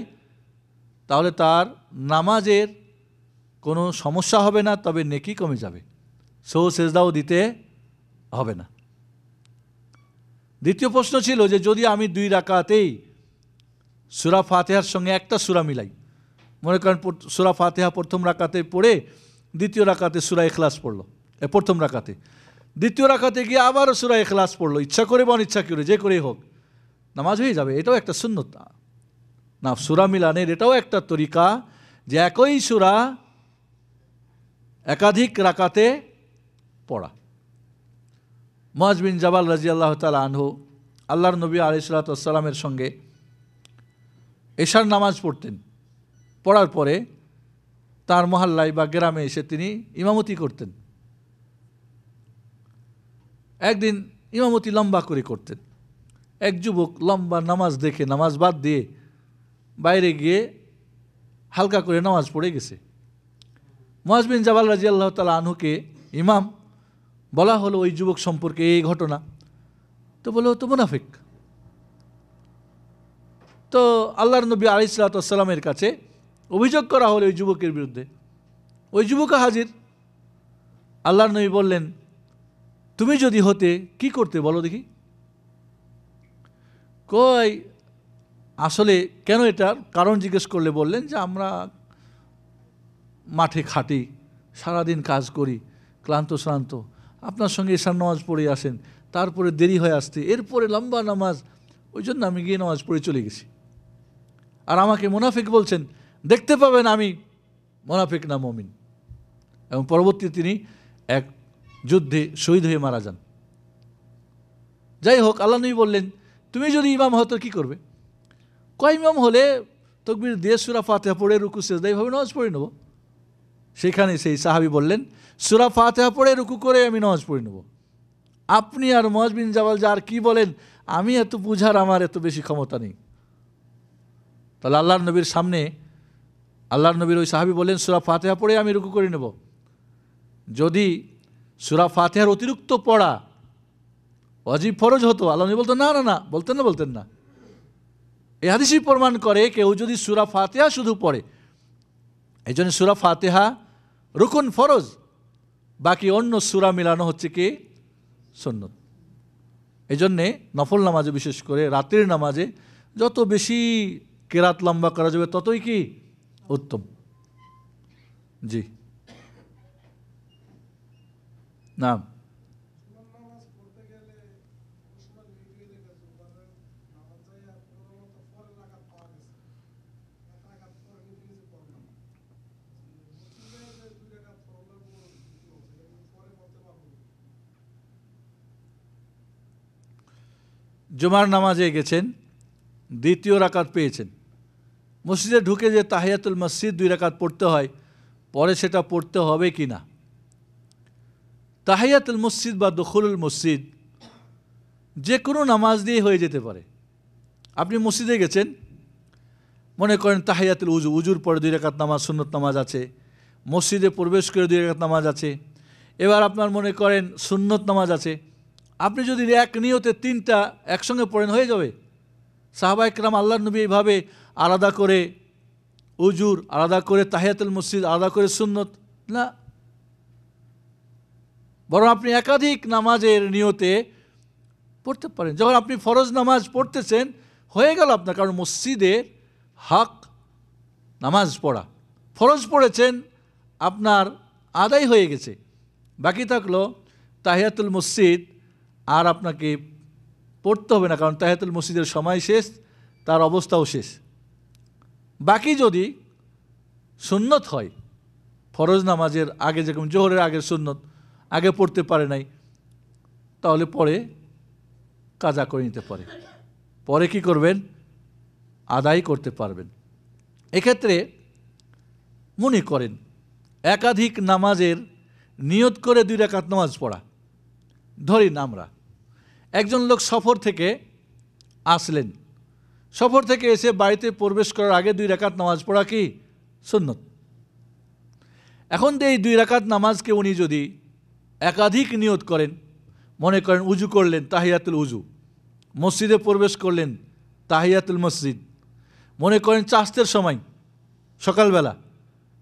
তাহলে তার নামাজের কোনো সমস্যা হবে না, তবে নেকি কমে যাবে, সেজদাও দিতে হবে না। দ্বিতীয় প্রশ্ন ছিল যে যদি আমি 2 রাকাতেই সূরা ফাতিহার সঙ্গে একটা সূরা মিলাই, মনে করেন সূরা ফাতিহা প্রথম রাকাতে পড়ে দ্বিতীয় রাকাতে সূরা ইখলাস পড়লো, প্রথম রাকাতে, দ্বিতীয় রাকাতে গিয়ে আবারও সূরা ইখলাস পড়লো, ইচ্ছা করে বা অনিচ্ছা করে যে করেই হোক, নামাজ হয়ে যাবে। এটাও একটা সুন্নত না, সূরা মিলানের এটাও একটা তরিকা যে একই সূরা একাধিক রাকাতে পড়া। মুআয বিন জাবাল রাদিয়াল্লাহু তাআলা আনহু আল্লাহর নবী আলাইহিস সালাতু ওয়াস সালামের সঙ্গে এশার নামাজ পড়তেন। পড়ার পরে তার মহল্লায় বা গ্রামে এসে তিনি ইমামতি করতেন। একদিন ইমামতি লম্বা করে করতেন। এক যুবক লম্বা নামাজ দেখে নামাজ বাদ দিয়ে বাইরে গিয়ে হালকা করে নামাজ পড়ে গেছে। মুআয বিন জাবাল রাদিয়াল্লাহু তাআলা আনহুকে ইমাম বলা হলো ওই যুবক সম্পর্কে এই ঘটনা, তো বলল তো মুনাফিক। তো আল্লাহর নবী আলাইহিস সালাতু ওয়াস সালামের কাছে অভিযোগ করা হলো ওই যুবকের বিরুদ্ধে। ওই যুবকও হাজির। আল্লাহর নবী বললেন, তুমি যদি হতে কি করতে বলো দেখি। কই আসলে কেন, এটার কারণ জিজ্ঞেস করলে বললেন যে আমরা মাঠে খাটি, সারাদিন কাজ করি, ক্লান্ত শ্রান্ত, আপনার সঙ্গে এশার নামাজ পড়ে আসেন, তারপরে দেরি হয়ে আসতে, এরপরে লম্বা নামাজ, ওই জন্য আমি গিয়ে নামাজ পড়ে চলে গেছি। আর আমাকে মুনাফিক বলছেন, দেখতে পাবেন আমি মুনাফিক না মুমিন। এবং পরবর্তীতে তিনি এক যুদ্ধে শহীদ হয়ে মারা যান। যাই হোক, আল্লাহ নবী বললেন, তুমি যদি ইমাম হতো কি করবে? কয় ইমাম হলে তাকবীর দিয়ে সূরা ফাতিহা পড়ে রুকু সেজদা এইভাবে নামাজ পড়ে নেব। সেখানে সেই সাহাবী বললেন, সূরা ফাতিহা পড়ে রুকু করে আমি নামাজ পড়ে নেব। আপনি আর মুআয বিন জাবাল যা আর কি বলেন, আমি এত বুঝার আমার এত বেশি ক্ষমতা নেই। তাহলে আল্লাহর নবীর সামনে আল্লাহর নবীর ওই সাহাবী বললেন, সূরা ফাতিহা পড়ে আমি রুকু করে নেব। যদি সূরা ফাতিহার অতিরিক্ত পড়া ওয়াজিব ফরজ হতো, আল্লাহ নবী বলতেন না না না, বলতেন না। এই হাদিসই প্রমাণ করে কেউ যদি সূরা ফাতিহা শুধু পড়ে, এই জন্য সূরা ফাতিহা রুকুন ফরজ, বাকি অন্য সূরা মিলানো হচ্ছে কি সুন্নত। এই জন্যে নফল নামাজে, বিশেষ করে রাতের নামাজে যত বেশি কেরাত লম্বা করা যাবে ততই কি উত্তম। জি নাম জুমার নামাজে গেছেন, দ্বিতীয় রাকাত পেয়েছেন, মসজিদে ঢুকে যে তাহিয়াতুল মসজিদ 2 রাকাত পড়তে হয়, পরে সেটা পড়তে হবে কি না? তাহিয়াতুল মসজিদ বা দুখুলুল মসজিদ যে কোনো নামাজ দিয়ে হয়ে যেতে পারে। আপনি মসজিদে গেছেন, মনে করেন তাহিয়াতুল উজু, উজুর পরে 2 রাকাত নামাজ সুন্নত নামাজ আছে, মসজিদে প্রবেশ করে 2 রাকাত নামাজ আছে, এবার আপনার মনে করেন সুন্নত নামাজ আছে, আপনি যদি এক নিয়তে 3টা একসঙ্গে পড়েন হয়ে যাবে। সাহাবা ইকরাম আল্লাহর নবী এইভাবে আলাদা করে উজুর, আলাদা করে তাহিয়াতুল মসজিদ, আলাদা করে সুন্নত না, বরং আপনি একাধিক নামাজের নিয়তে পড়তে পারেন। যখন আপনি ফরজ নামাজ পড়তেছেন হয়ে গেল আপনার, কারণ মসজিদের হক নামাজ পড়া, ফরজ পড়েছেন আপনার আদায় হয়ে গেছে, বাকি থাকলো তাহিয়াতুল মসজিদ, আর আপনাকে পড়তে হবে না, কারণ তাহিয়াতুল মসজিদের সময় শেষ, তার অবস্থাও শেষ। বাকি যদি সুন্নত হয়, ফরজ নামাজের আগে যেরকম জোহরের আগের সুন্নত আগে পড়তে পারে নাই, তাহলে পরে কাজা করে নিতে পারে, পরে কি করবেন, আদায় করতে পারবেন। এক্ষেত্রে মনে করেন একাধিক নামাজের নিয়ত করে 2 রাকাত নামাজ পড়া। ধরিন আমরা একজন লোক সফর থেকে আসলেন, সফর থেকে এসে বাড়িতে প্রবেশ করার আগে 2 রাকাত নামাজ পড়া কি সুন্নত। এখন এই 2 রাকাত নামাজকে উনি যদি একাধিক নিয়ত করেন, মনে করেন উজু করলেন তাহিয়াতুল উজু, মসজিদে প্রবেশ করলেন তাহিয়াতুল মসজিদ, মনে করেন চাস্তের সময় সকালবেলা,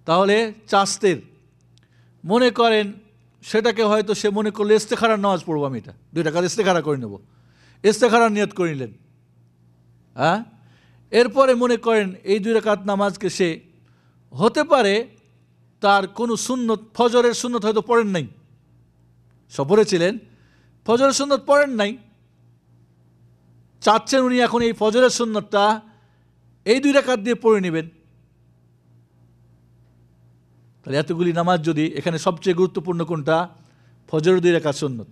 তাহলে চাস্তের মনে করেন সেটাকে হয়তো সে মনে করলে ইস্তেখারার নামাজ পড়বো, আমি এটা 2 রাকাত ইস্তেখারা করে নেব, ইস্তেখারার নিয়ত করে নিলেন। হ্যাঁ, এরপরে মনে করেন এই 2 রাকাত নামাজকে সে হতে পারে তার কোনো সুন্নত, ফজরের সুন্নত হয়তো পড়েন নাই, সফরে ছিলেন, ফজরের সুন্নত পড়েন নাই, চাচ্ছেন উনি এখন এই ফজরের সুন্নতটা এই 2 রাকাত দিয়ে পড়ে নেবেন। তাহলে এতগুলি নামাজ যদি, এখানে সবচেয়ে গুরুত্বপূর্ণ কোনটা, ফজরের 2 রাকাত সুন্নত,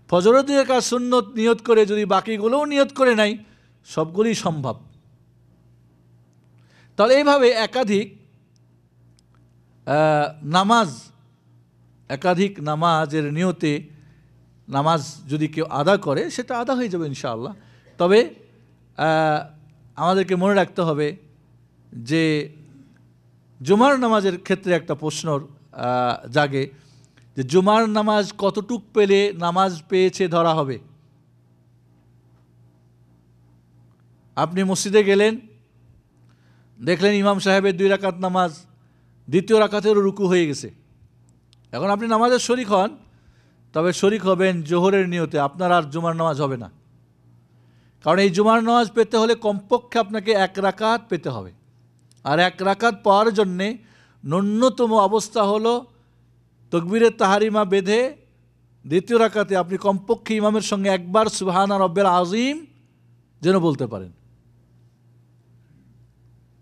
ফজরের 2 রাকাত সুন্নত নিয়ত করে যদি বাকিগুলোও নিয়ত করে নাই, সবগুলি সম্ভব। তাহলে এইভাবে একাধিক নামাজ, একাধিক নামাজের নিয়তে নামাজ যদি কেউ আদা করে সেটা আদা হয়ে যাবে ইনশাআল্লাহ। তবে আমাদেরকে মনে রাখতে হবে যে জুমার নামাজের ক্ষেত্রে একটা প্রশ্ন জাগে যে জুমার নামাজ কতটুক পেলে নামাজ পেয়েছে ধরা হবে। আপনি মসজিদে গেলেন, দেখলেন ইমাম সাহেবের 2 রাকাত নামাজ, 2য় রাকাতেরও রুকু হয়ে গেছে, এখন আপনি নামাজের শরিক হন, তবে শরিক হবেন জোহরের নিয়তে, আপনার আর জুমার নামাজ হবে না। কারণ এই জুমার নামাজ পেতে হলে কমপক্ষে আপনাকে 1 রাকাত পেতে হবে, আর 1 রাকাত পাওয়ার জন্যে ন্যূনতম অবস্থা হলো তাকবীরে তাহরিমা বেঁধে 2য় রাকাতে আপনি কমপক্ষে ইমামের সঙ্গে একবার সুবহান রব্বিল আযীম যেন বলতে পারেন।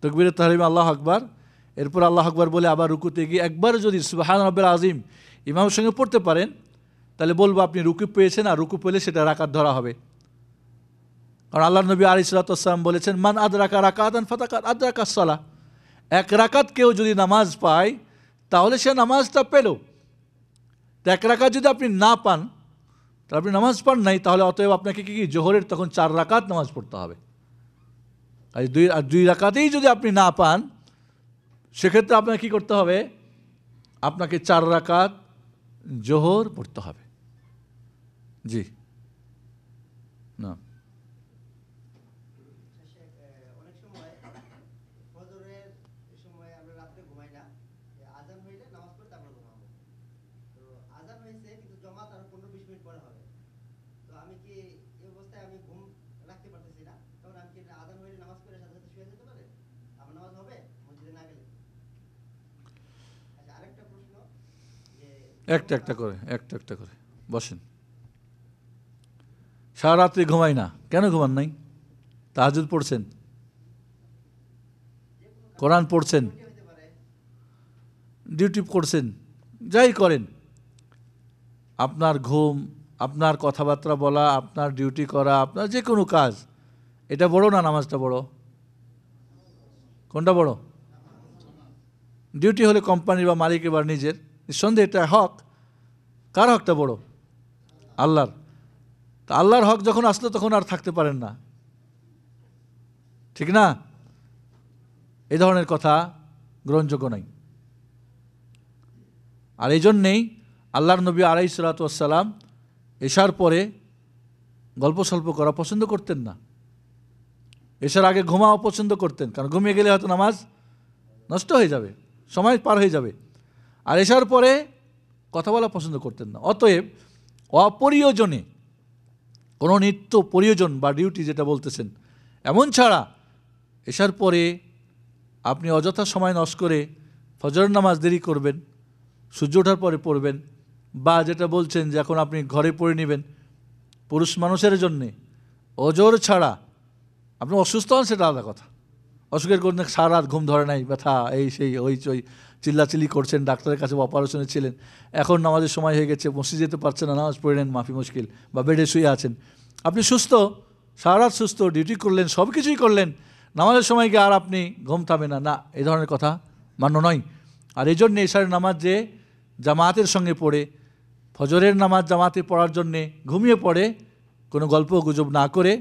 তাকবীরে তাহরিমা আল্লাহু আকবার, এরপর আল্লাহু আকবার বলে আবার রুকুতে গিয়ে একবার যদি সুবহান রব্বিল আযীম ইমামের সঙ্গে পড়তে পারেন, তাহলে বলবো আপনি রুকু পেয়েছেন, আর রুকু পেলে সেটা রাকাত ধরা হবে। কারণ আল্লাহর নবী আলাইহিস সালাতু ওয়াস সালাম বলেছেন, মান আদরাকা রাকাতান ফাতাকাদ আদরাকাস সালাহ, 1 রাকাত কেউ যদি নামাজ পায় তাহলে সে নামাজটা পেল। তো 1 রাকাত যদি আপনি না পান, তাহলে আপনি নামাজ পান নাই, তাহলে অতএব আপনাকে কি জোহরের তখন 4 রাকাত নামাজ পড়তে হবে। আর 2 রাকাতেই যদি আপনি না পান, সেক্ষেত্রে আপনাকে কী করতে হবে, আপনাকে 4 রাকাত জোহর পড়তে হবে। জি না, অনেক সময় ফজরের সময় আমরা রাতে ঘুমাই না, আজান হইলে নামাজ পড়ে তারপর ঘুমাবো। তো আজান হয়েছে কিন্তু জমাত আরো 15-20 মিনিট পরে হবে। তো আমি কি এই অবস্থায় আমি ঘুম রাখতে পারতেছি না, তখন আমি কি আজান হইলে নামাজ পড়ে সাথে সাথে শুয়ে যেতে পারে? আমার নামাজ হবে মসজিদে না গেলে? আচ্ছা, আরেকটা প্রশ্ন, যে একটা একটা করে বসেন। সারা রাত্রি ঘুমাই না, কেন ঘুমান নাই? তাহাজ্জুদ পড়ছেন, কোরআন পড়ছেন, ডিউটি করছেন, যাই করেন, আপনার ঘুম, আপনার কথাবার্তা বলা, আপনার ডিউটি করা, আপনার যে কোনো কাজ, এটা বড় না নামাজটা বড়? কোনটা বড়? ডিউটি হলে কোম্পানির বা মালিকের বা নিজের, নিঃসন্দেহে এটা হক। কার হকটা বড়? আল্লাহর। তা আল্লাহর হক যখন আসলো তখন আর থাকতে পারেন না, ঠিক না? এই ধরনের কথা গ্রহণযোগ্য নয়। আর এই জন্যেই আল্লাহর নবী আলাইহিস সালাতু ওয়াস সালাম এশার পরে গল্প সল্প করা পছন্দ করতেন না, এশার আগে ঘুমাও পছন্দ করতেন, কারণ ঘুমিয়ে গেলে হয়তো নামাজ নষ্ট হয়ে যাবে, সময় পার হয়ে যাবে। আর এশার পরে কথা বলা পছন্দ করতেন না। অতএব অপ্রয়োজনে কোনো নিত্য প্রয়োজন বা ডিউটি যেটা বলতেছেন এমন ছাড়া এশার পরে আপনি অযথা সময় নষ্ট করে ফজর নামাজ দেরি করবেন, সূর্য ওঠার পরে পড়বেন, বা যেটা বলছেন যে এখন আপনি ঘরে পড়ে নেবেন, পুরুষ মানুষের জন্যে অজর ছাড়া, আপনি অসুস্থ হন সেটা আলাদা কথা, অসুখের কোনো সারা রাত ঘুম ধরে নাই, ব্যথা এই সেই ওই চই চিল্লাচিল্লি করছেন, ডাক্তারের কাছে অপারেশনে ছিলেন, এখন নামাজের সময় হয়ে গেছে, মসজিদ যেতে পারছেন না, নামাজ পড়ে নেন, মাফি মুশকিল, বা বেডে শুয়ে আছেন, আপনি সুস্থ, সারা রাত সুস্থ, ডিউটি করলেন, সব কিছুই করলেন, নামাজের সময় গিয়ে আর আপনি ঘুম থামে না, না, এই ধরনের কথা মান্য নয়। আর এই জন্যে এশারের নামাজ যে জামাতের সঙ্গে পড়ে, ফজরের নামাজ জামাতে পড়ার জন্যে ঘুমিয়ে পড়ে, কোনো গল্প গুজব না করে,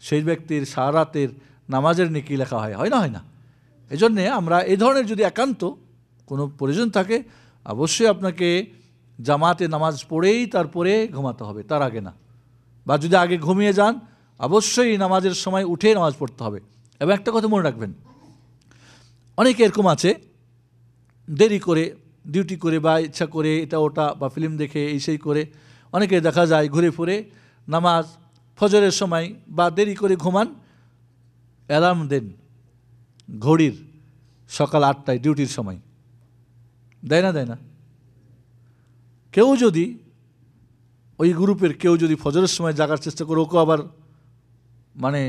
সেই ব্যক্তির সারা রাতের নামাজের নেকি লেখা হয়, হয় না? হয় না? এই জন্যে আমরা এই ধরনের যদি একান্ত কোনো প্রয়োজন থাকে, অবশ্যই আপনাকে জামাতে নামাজ পড়েই তারপরে ঘুমাতে হবে, তার আগে না। বা যদি আগে ঘুমিয়ে যান, অবশ্যই নামাজের সময় উঠে নামাজ পড়তে হবে। এবং একটা কথা মনে রাখবেন, অনেকে এরকম আছে দেরি করে ডিউটি করে বা ইচ্ছা করে এটা ওটা বা ফিল্ম দেখে এই সেই করে অনেকে দেখা যায় ঘুরে ফুরে নামাজ ফজরের সময় বা দেরি করে ঘুমান, অ্যালার্ম দেন ঘড়ির সকাল 8টায় ডিউটির সময়, দেয় না? দেয় না? কেউ যদি ওই গ্রুপের কেউ যদি ফজরের সময় জাগার চেষ্টা করে, ওকে আবার মানে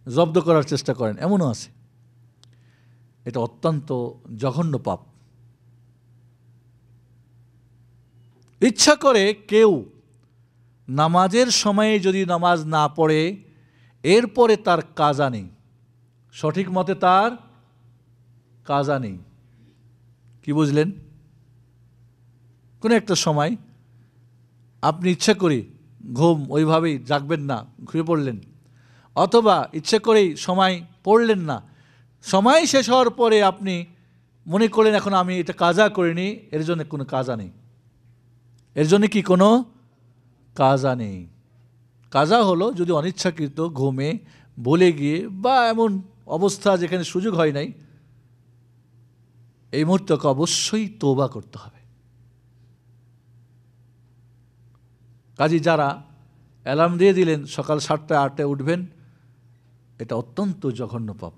জব্দ করার চেষ্টা করেন, এমনও আছে। এটা অত্যন্ত জঘন্য পাপ। ইচ্ছা করে কেউ নামাজের সময়ে যদি নামাজ না পড়ে, এরপরে তার কাজা নেই, সঠিক মতে তার কাজা নেই। কি বুঝলেন? কোনো একটা সময় আপনি ইচ্ছা করে ঘুম ওইভাবেই জাগবেন না, ঘুরে পড়লেন, অথবা ইচ্ছা করেই সময় পড়লেন না, সময় শেষ হওয়ার পরে আপনি মনে করলেন এখন আমি এটা কাজা করিনি, এর জন্য কোনো কাজা নেই, এর জন্য কি কোনো কাজা নেই। কাজা হলো যদি অনিচ্ছাকৃত ঘুমে বলে গিয়ে বা এমন অবস্থা যেখানে সুযোগ হয় নাই, এই মুহূর্তকে অবশ্যই তওবা করতে হবে। কাজী যারা অ্যালার্ম দিয়ে দিলেন সকাল 7টায় 8টায় উঠবেন, এটা অত্যন্ত জঘন্য পাপ।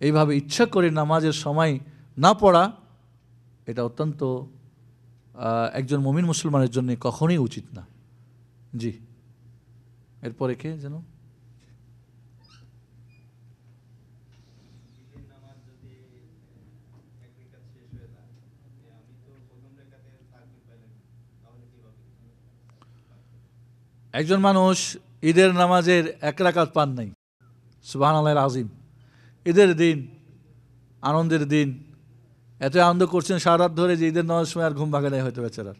এইভাবে ইচ্ছা করে নামাজের সময় না পড়া, এটা অত্যন্ত একজন মুমিন মুসলমানের জন্য কখনোই উচিত না। জি, এরপরে কে যেন একজন মানুষ ঈদের নামাজের 1 রাকাত পান নাই, সুবহানাল্লাহিল আযীম, ঈদের দিন, আনন্দের দিন, এত আনন্দ করছেন সারা রাত ধরে যে ঈদের নামাজের সময় আর ঘুম ভাঙে নাই হয়তো বেচারার,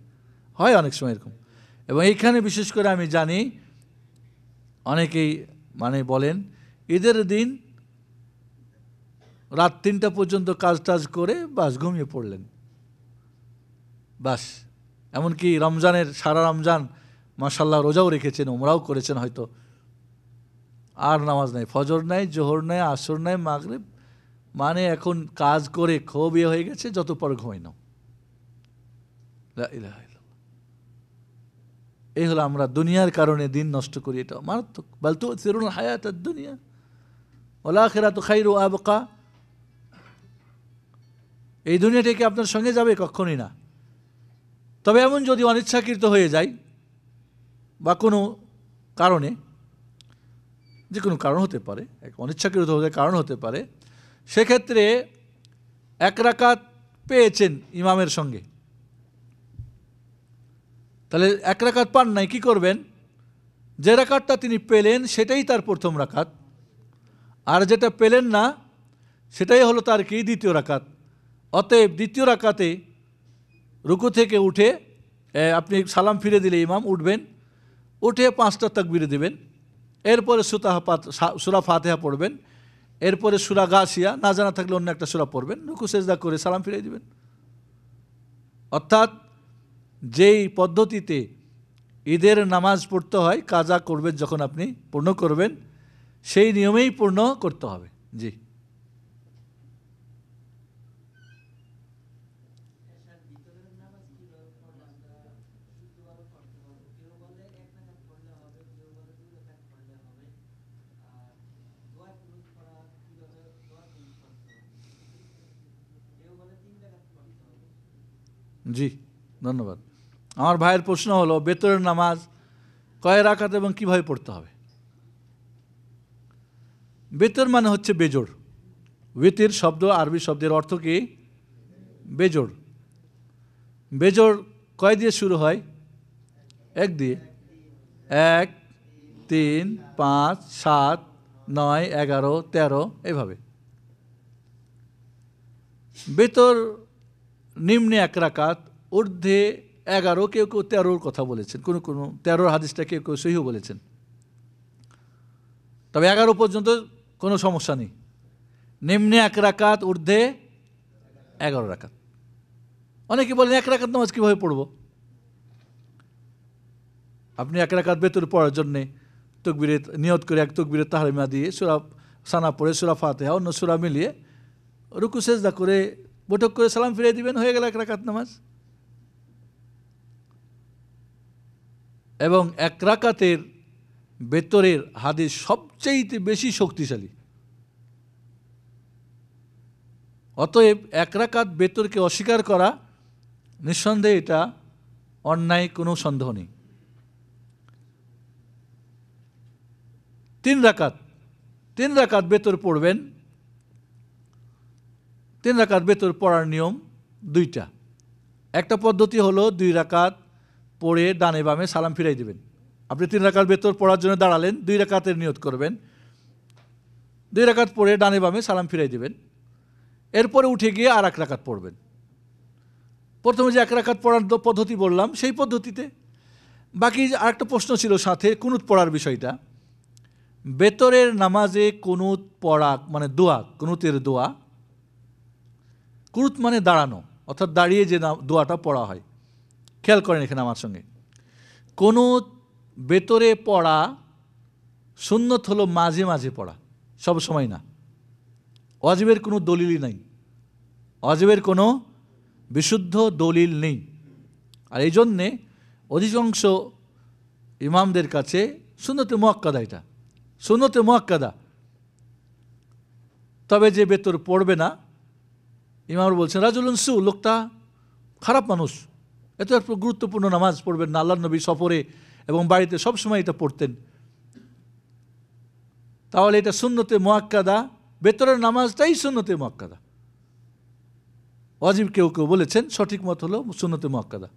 হয় অনেক সময় এরকম। এবং এইখানে বিশেষ করে আমি জানি অনেকেই মানে বলেন ঈদের দিন রাত 3টা পর্যন্ত কাজ টাজ করে বাস ঘুমিয়ে পড়লেন, বাস। এমনকি রমজানের সারা রমজান মাশাআল্লাহ রোজাও রেখেছেন, উমরাও করেছেন হয়তো, আর নামাজ নাই, ফজর নাই, জোহর নাই, আসর নাই, মাগরিব, মানে এখন কাজ করে খুব ইয়ে হয়ে গেছে, যত পরে ঘুমাই নাও। লা ইলাহা ইল্লাল্লাহ। এই হলো আমরা দুনিয়ার কারণে দিন নষ্ট করি, এটা মারাত্মক। বাল তু'থিরুল হায়াতাদ দুনিয়া ওয়াল আখিরাতু খায়রু ওয়া আবকা। এই দুনিয়াটা কি আপনার সঙ্গে যাবে? কখনোই না। তবে এমন যদি অনিচ্ছাকৃত হয়ে যায় বা কোনো কারণে, যে কোনো কারণ হতে পারে, অনিচ্ছাকৃত হতে কারণ হতে পারে, সেক্ষেত্রে 1 রাকাত পেয়েছেন ইমামের সঙ্গে, তাহলে 1 রাকাত পান নাই, কি করবেন? যে রাকাতটা তিনি পেলেন সেটাই তার প্রথম রাকাত, আর যেটা পেলেন না সেটাই হলো তার কি দ্বিতীয় রাকাত। অতএব দ্বিতীয় রাকাতে রুকু থেকে উঠে আপনি সালাম ফিরে দিলে ইমাম উঠবেন, উঠে 5টা তাকবীর দেবেন, এরপরে সূরা ফাতিহা পড়বেন, এরপরে সূরা গাশিয়া, না জানা থাকলে অন্য একটা সূরা পড়বেন, রুকু সেজদা করে সালাম ফিরে দিবেন। অর্থাৎ যেই পদ্ধতিতে ঈদের নামাজ পড়তে হয়, কাজা করবেন যখন আপনি পূর্ণ করবেন, সেই নিয়মেই পূর্ণ করতে হবে। জি, জি, ধন্যবাদ। আমার ভাইয়ের প্রশ্ন হলো বেতরের নামাজ কয় রাকাত এবং কিভাবে পড়তে হবে। বেতর মানে হচ্ছে বেজোড়। ওয়েতির শব্দ আরবি শব্দের অর্থ কি? বেজোড়। বেজোড় কয় দিয়ে শুরু হয়? এক দিয়ে। 1, 3, 5, 7, 9, 11, 13 এইভাবে। বেতর নিম্নে 1 রাকাত, ঊর্ধ্বে 11, কেউ কেউ 13 কথা বলেছেন, কোনো 13 হাদিসটা কেউ কেউ সহিহ বলেছেন। তবে 11 পর্যন্ত কোনো সমস্যা নেই। নিম্নে 1 রাকাত, ঊর্ধ্বে 11 রাকাত। অনেকে বলেন 1 রাকাত নামাজ কীভাবে পড়ব? আপনি 1 রাকাত বেতর পড়ার জন্যে তকবীরে নিয়ত করে 1 তকবীরে তাহরিমা দিয়ে সূরা সানা পড়ে, সূরা ফাতিহা অন্য সূরা মিলিয়ে রুকু সেজদা করে বৈঠক করে সালাম ফিরিয়ে দিবেন, হয়ে গেল 1 রাকাত নামাজ। এবং 1 রাকাতের বেতরের হাদিস সবচেয়ে বেশি শক্তিশালী। অতএব 1 রাকাত বেতরকে অস্বীকার করা নিঃসন্দেহে এটা অন্যায়, কোনো সন্দেহ নেই। 3 রাকাত বেতর পড়বেন। 3 রাকাত বেতর পড়ার নিয়ম 2টা। একটা পদ্ধতি হলো 2 রাকাত পড়ে ডানে বামে সালাম ফিরাই দিবেন। আপনি 3 রাকাত বেতর পড়ার জন্য দাঁড়ালেন, 2 রাকাতের নিয়ত করবেন, 2 রাকাত পড়ে ডানে বামে সালাম ফিরাই দিবেন। এরপরে উঠে গিয়ে আর 1 রাকাত পড়বেন। প্রথমে যে 1 রাকাত পড়ার পদ্ধতি বললাম সেই পদ্ধতিতে। বাকি আরেকটা প্রশ্ন ছিল সাথে, কুনুত পড়ার বিষয়টা। বেতরের নামাজে কুনুত পড়া মানে দোয়া, কুনুতের দোয়া। কুনুত মানে দাঁড়ানো, অর্থাৎ দাঁড়িয়ে যে দোয়াটা পড়া হয়। খেয়াল করেন এখানে আমার সঙ্গে, কুনুত বেতরে পড়া সুন্নত হলো মাঝে মাঝে পড়া, সব সময় না। ওয়াজিবের কোনো দলিলই নাই, ওয়াজিবের কোনো বিশুদ্ধ দলিল নেই। আর এই জন্যে অধিকাংশ ইমামদের কাছে সুন্নতে মুআক্কাদা, এটা সুন্নতে মুআক্কাদা। তবে যে বেতর পড়বে না, ইমাম বলছেন রাজুলুন সু, লোকটা খারাপ মানুষ, এত গুরুত্বপূর্ণ নামাজ পড়বেন না। আল্লাহর নবী সফরে এবং বাড়িতে সবসময় এটা পড়তেন। তাহলে এটা সুন্নতে মুআক্কাদা, বেতরের নামাজটাই সুন্নতে মুআক্কাদা। ওয়াজিব কেউ কেউ বলেছেন, সঠিক মত হলো সুন্নতে মুআক্কাদা।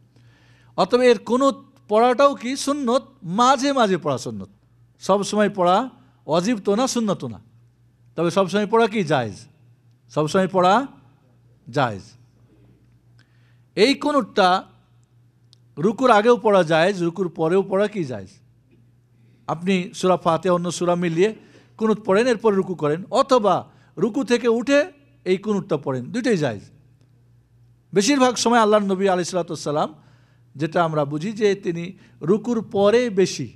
অতএব এর কুনুত পড়াটাও কি সুন্নত, মাঝে মাঝে পড়া সুন্নত। সবসময় পড়া ওয়াজিব তো না, সুন্নত না। তবে সবসময় পড়া কি জায়েজ, সবসময় পড়া জায়েজ। এই কুনুতটা রুকুর আগেও পড়া জায়েজ, রুকুর পরেও পড়া কি জায়েজ। আপনি সূরা ফাতিহা অন্য সূরা মিলিয়ে কুনুত পড়েন, এরপর রুকু করেন, অথবা রুকু থেকে উঠে এই কুনুতটা পড়েন, দুটোই জায়েজ। বেশিরভাগ সময় আল্লাহর নবী আলাইহিস সালাতু ওয়াস সালাম, যেটা আমরা বুঝি যে তিনি রুকুর পরে বেশি।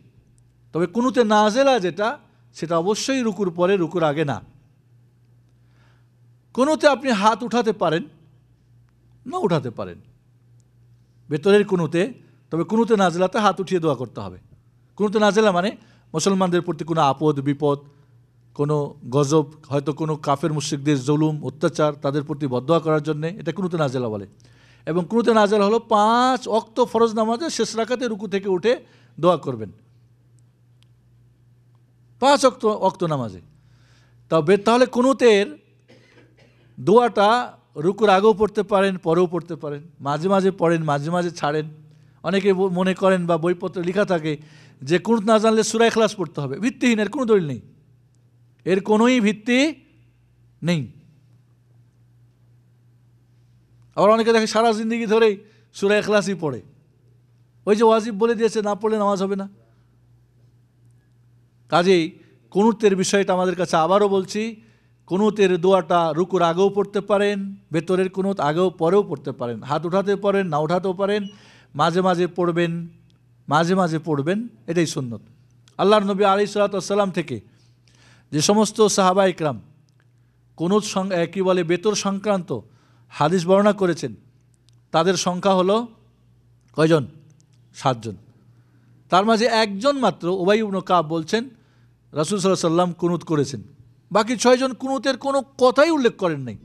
তবে কুনুতে নাজেলা যেটা, সেটা অবশ্যই রুকুর পরে, রুকুর আগে না। কুনুতে আপনি হাত উঠাতে পারেন না উঠাতে পারেন ভেতরের কুনুতে, তবে কুনুতে নাজেলাতে হাত উঠিয়ে দোয়া করতে হবে। কুনুতে নাজেলা মানে মুসলমানদের প্রতি কোনো আপদ বিপদ, কোনো গজব, হয়তো কোনো কাফের মুশরিকদের জুলুম অত্যাচার, তাদের প্রতি বদদোয়া করার জন্যে এটা কুনুতে নাজেলা বলে। এবং কুনুতে নাজেলা হলো 5 ওয়াক্ত ফরজ নামাজের শেষ রাকাতে রুকু থেকে উঠে দোয়া করবেন, 5 ওয়াক্ত নামাজে। তাহলে কুনুতের দোয়াটা রুকুর আগেও পড়তে পারেন, পরেও পড়তে পারেন, মাঝে মাঝে পড়েন, মাঝে মাঝে ছাড়েন। অনেকে মনে করেন বা বইপত্রে লেখা থাকে যে কুনুত না জানলে সূরা ইখলাস পড়তে হবে। ভিত্তিহীন, এর কোনো দলিল নেই, এর কোনোই ভিত্তি নেই। আবার অনেকে দেখে সারা জিন্দগি ধরেই সূরা ইখলাসই পড়ে। ওই যে ওয়াজিব বলে দিয়েছে, না পড়লে নামাজ হবে না। কাজেই কুনুতের বিষয়টা আমাদের কাছে আবারও বলছি, কুনুতের দোয়াটা রুকুর আগেও পড়তে পারেন, ভেতরের কুনুত আগেও পরেও পড়তে পারেন, হাত উঠাতে পারেন, না উঠাতেও পারেন, মাঝে মাঝে পড়বেন, মাঝে মাঝে পড়বেন, এটাই সুন্নত। আল্লাহর নবী আলাইহিস সালাতু ওয়াস সালাম থেকে যে সমস্ত সাহাবা ইকরাম কুনুত কি বলে বেতর সংক্রান্ত হাদিস বর্ণনা করেছেন তাদের সংখ্যা হলো কয়জন? 7 জন। তার মাঝে একজন মাত্র উবাই ইবনে কাব বলছেন রাসূল সাল্লাল্লাহু আলাইহি সাল্লাম কুনুত করেছেন, বাকি 6 জন কুনুতের কোনো কথাই উল্লেখ করেন নাই।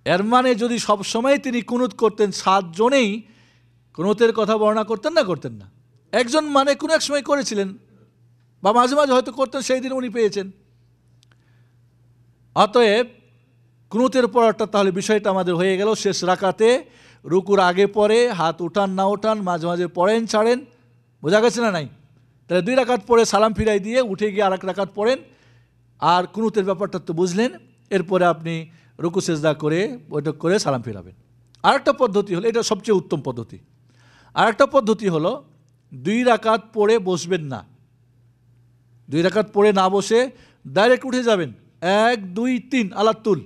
এর মানে যদি সব সময় তিনি কুনুত করতেন 7 জনেই কুনুতের কথা বর্ণনা করতেন না? করতেন না। একজন মানে কোনো এক সময় করেছিলেন বা মাঝে মাঝে হয়তো করতেন, সেই দিন উনি পেয়েছেন। অতএব কুনুতের পড়াটা তাহলে বিষয়টা আমাদের হয়ে গেল শেষ রাকাতে রুকুর আগে পরে হাত উঠান না উঠান, মাঝে মাঝে পড়েন ছাড়েন, বোঝা গেছে না? নাই। তাহলে 2 রাকাত পরে সালাম ফিরাই দিয়ে উঠে গিয়ে আর 1 রাকাত পড়েন, আর কুনুতের ব্যাপারটা তো বুঝলেন। এরপরে আপনি রুকু সেজদা করে বৈঠক করে সালাম ফিরাবেন। আরেকটা পদ্ধতি হলো, এটা সবচেয়ে উত্তম পদ্ধতি, আরেকটা পদ্ধতি হলো 2 রাকাত পড়ে বসবেন না, 2 রাকাত পড়ে না বসে ডাইরেক্ট উঠে যাবেন। 1 2 3 আলাতুল,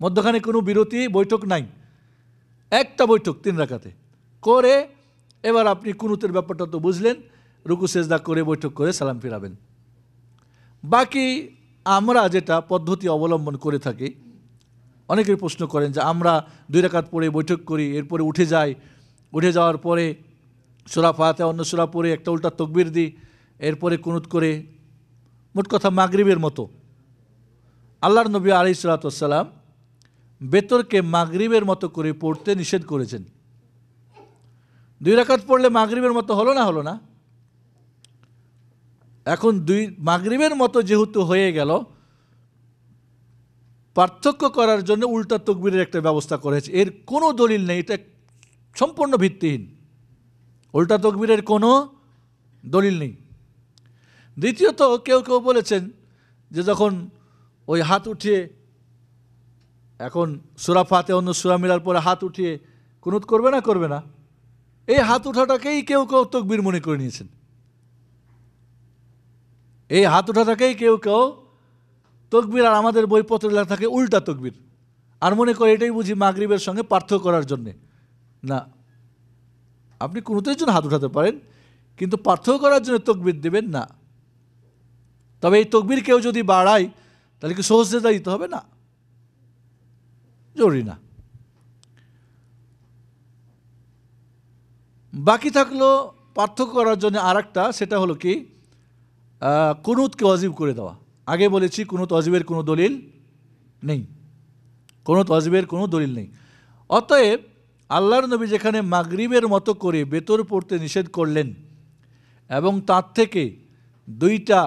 মধ্যখানে কোনো বিরতি বৈঠক নাই, একটা বৈঠক 3 রাকাতে করে এবার আপনি কুনুতের ব্যাপারটা তো বুঝলেন, রুকু সেজদা করে বৈঠক করে সালাম ফিরাবেন। বাকি আমরা যেটা পদ্ধতি অবলম্বন করে থাকি, অনেকের প্রশ্ন করেন যে আমরা 2 রাকাত পড়ে বৈঠক করি, এরপরে উঠে যাই, উঠে যাওয়ার পরে সূরা ফাতিহা অন্য সূরা পড়ে একটা উল্টা তাকবীর দিই, এরপরে কুনুত করে, মোট কথা মাগরিবের মতো। আল্লাহর নবী আলাইহিস সালাতু ওয়াস সালাম বেতরকে মাগরিবের মতো করে পড়তে নিষেধ করেছেন। 2 রাকাত পড়লে মাগরিবের মতো হলো না? হলো না। এখন মাগরিবের মতো যেহেতু হয়ে গেল, পার্থক্য করার জন্য উল্টা তাকবীরের একটা ব্যবস্থা করেছে। এর কোনো দলিল নেই, এটা সম্পূর্ণ ভিত্তিহীন, উল্টা তাকবীরের কোনো দলিল নেই। দ্বিতীয়ত কেউ কেউ বলেছেন যে যখন ওই হাত উঠিয়ে, এখন সূরা ফাতিহা অন্য সূরা মিলার পরে হাত উঠিয়ে কুনুত করবে না? করবে না। এই হাত উঠাটাকেই কেউ কেউ তাকবীর মনে করে নিয়েছেন, এই হাত উঠাটাকেই কেউ কেউ তাকবীর, আর আমাদের বইপত্রে লেখা থাকে উল্টা তাকবীর, আর মনে করে এটাই বুঝি মাগরিবের সঙ্গে পার্থক্য করার জন্যে। না, আপনি কুনুতের জন্য হাত উঠাতে পারেন, কিন্তু পার্থক্য করার জন্য তাকবীর দেবেন না। তবে এই তাকবীর কেউ যদি বাড়ায় তাহলে কি সহজ সেজদা দিতে হবে? না, জরুরি না। বাকি থাকলো পার্থক্য করার জন্য আরেকটা, সেটা হলো কি কুনুতকে ওয়াজিব করে দেওয়া। আগে বলেছি কুনুত ওয়াজিবের কোনো দলিল নেই, কুনুত ওয়াজিবের কোনো দলিল নেই। অতএব আল্লাহর নবী যেখানে মাগরিবের মতো করে বেতর পড়তে নিষেধ করলেন এবং তার থেকে 2টা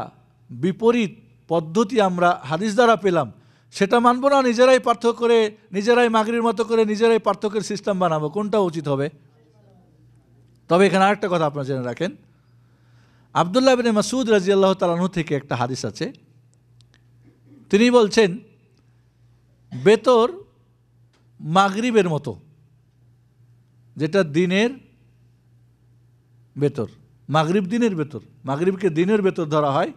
বিপরীত পদ্ধতি আমরা হাদিস দ্বারা পেলাম, সেটা মানব না নিজেরাই পার্থক্য করে, নিজেরাই মাগরিবের মতো করে নিজেরাই পার্থক্যের সিস্টেম বানাবো? কোনটা উচিত হবে? তবে এখানে আরেকটা কথা আপনারা জেনে রাখেন, আব্দুল্লাহ ইবনে মাসউদ রাদিয়াল্লাহু তাআলা আনহু থেকে একটা হাদিস আছে, তিনি বলছেন বেতর মাগরিবের মতো, যেটা দিনের বেতর, মাগরিব দিনের বেতর, মাগরিবকে দিনের বেতর ধরা হয়,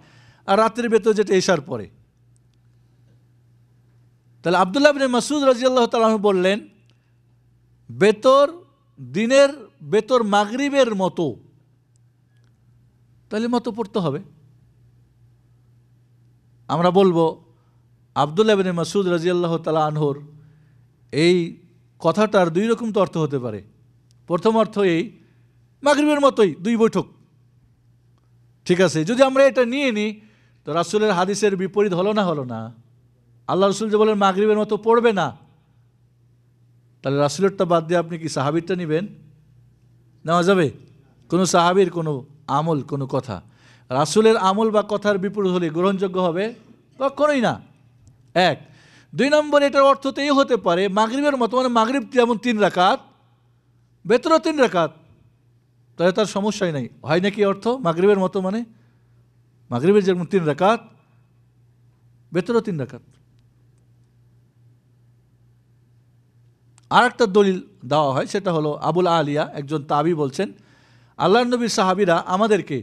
আর রাতের বেতর যেটা এশার পরে। তাহলে আব্দুল্লাহ ইবনে মাসউদ রাদিয়াল্লাহু তাআলা আনহু বললেন বেতর দিনের বেতর মাগরিবের মতো, তাহলে মতো পড়তে হবে। আমরা বলবো আব্দুল্লাহ ইবনে মাসউদ রাদিয়াল্লাহু তাআলা আনহুর এই কথাটার 2 রকম তো অর্থ হতে পারে। প্রথম অর্থ এই মাগরিবের মতোই 2 বৈঠক, ঠিক আছে। যদি আমরা এটা নিয়ে নিই তো রাসূলের হাদিসের বিপরীত হলো না? হলো না। আল্লাহ রাসূল যে বলেন মাগরিবের মতো পড়বে না, তাহলে রাসূলেরটা বাদ দিয়ে আপনি কি সাহাবীরটা নেবেন? নেওয়া যাবে? কোনো সাহাবীর কোনো আমল, কোনো কথা রাসূলের আমল বা কথার বিপরীত হলে গ্রহণযোগ্য হবে? কখনোই না। 1 2 নম্বর, এটার অর্থ তো এই হতে পারে মাগরিবের মতো, মানে মাগরিব যেমন 3 রাকাত, বেতরও 3 রাকাত, তাহলে তার সমস্যাই নাই। হয় নাকি অর্থ মাগরিবের মতো মানে মাগরিবের যেমন 3 রাকাত, বেতরও 3 রাকাত। আর একটা দলিল দেওয়া হয়, সেটা হলো আবুল আলিয়া একজন তাবি বলছেন আল্লাহর নবীর সাহাবীরা আমাদেরকে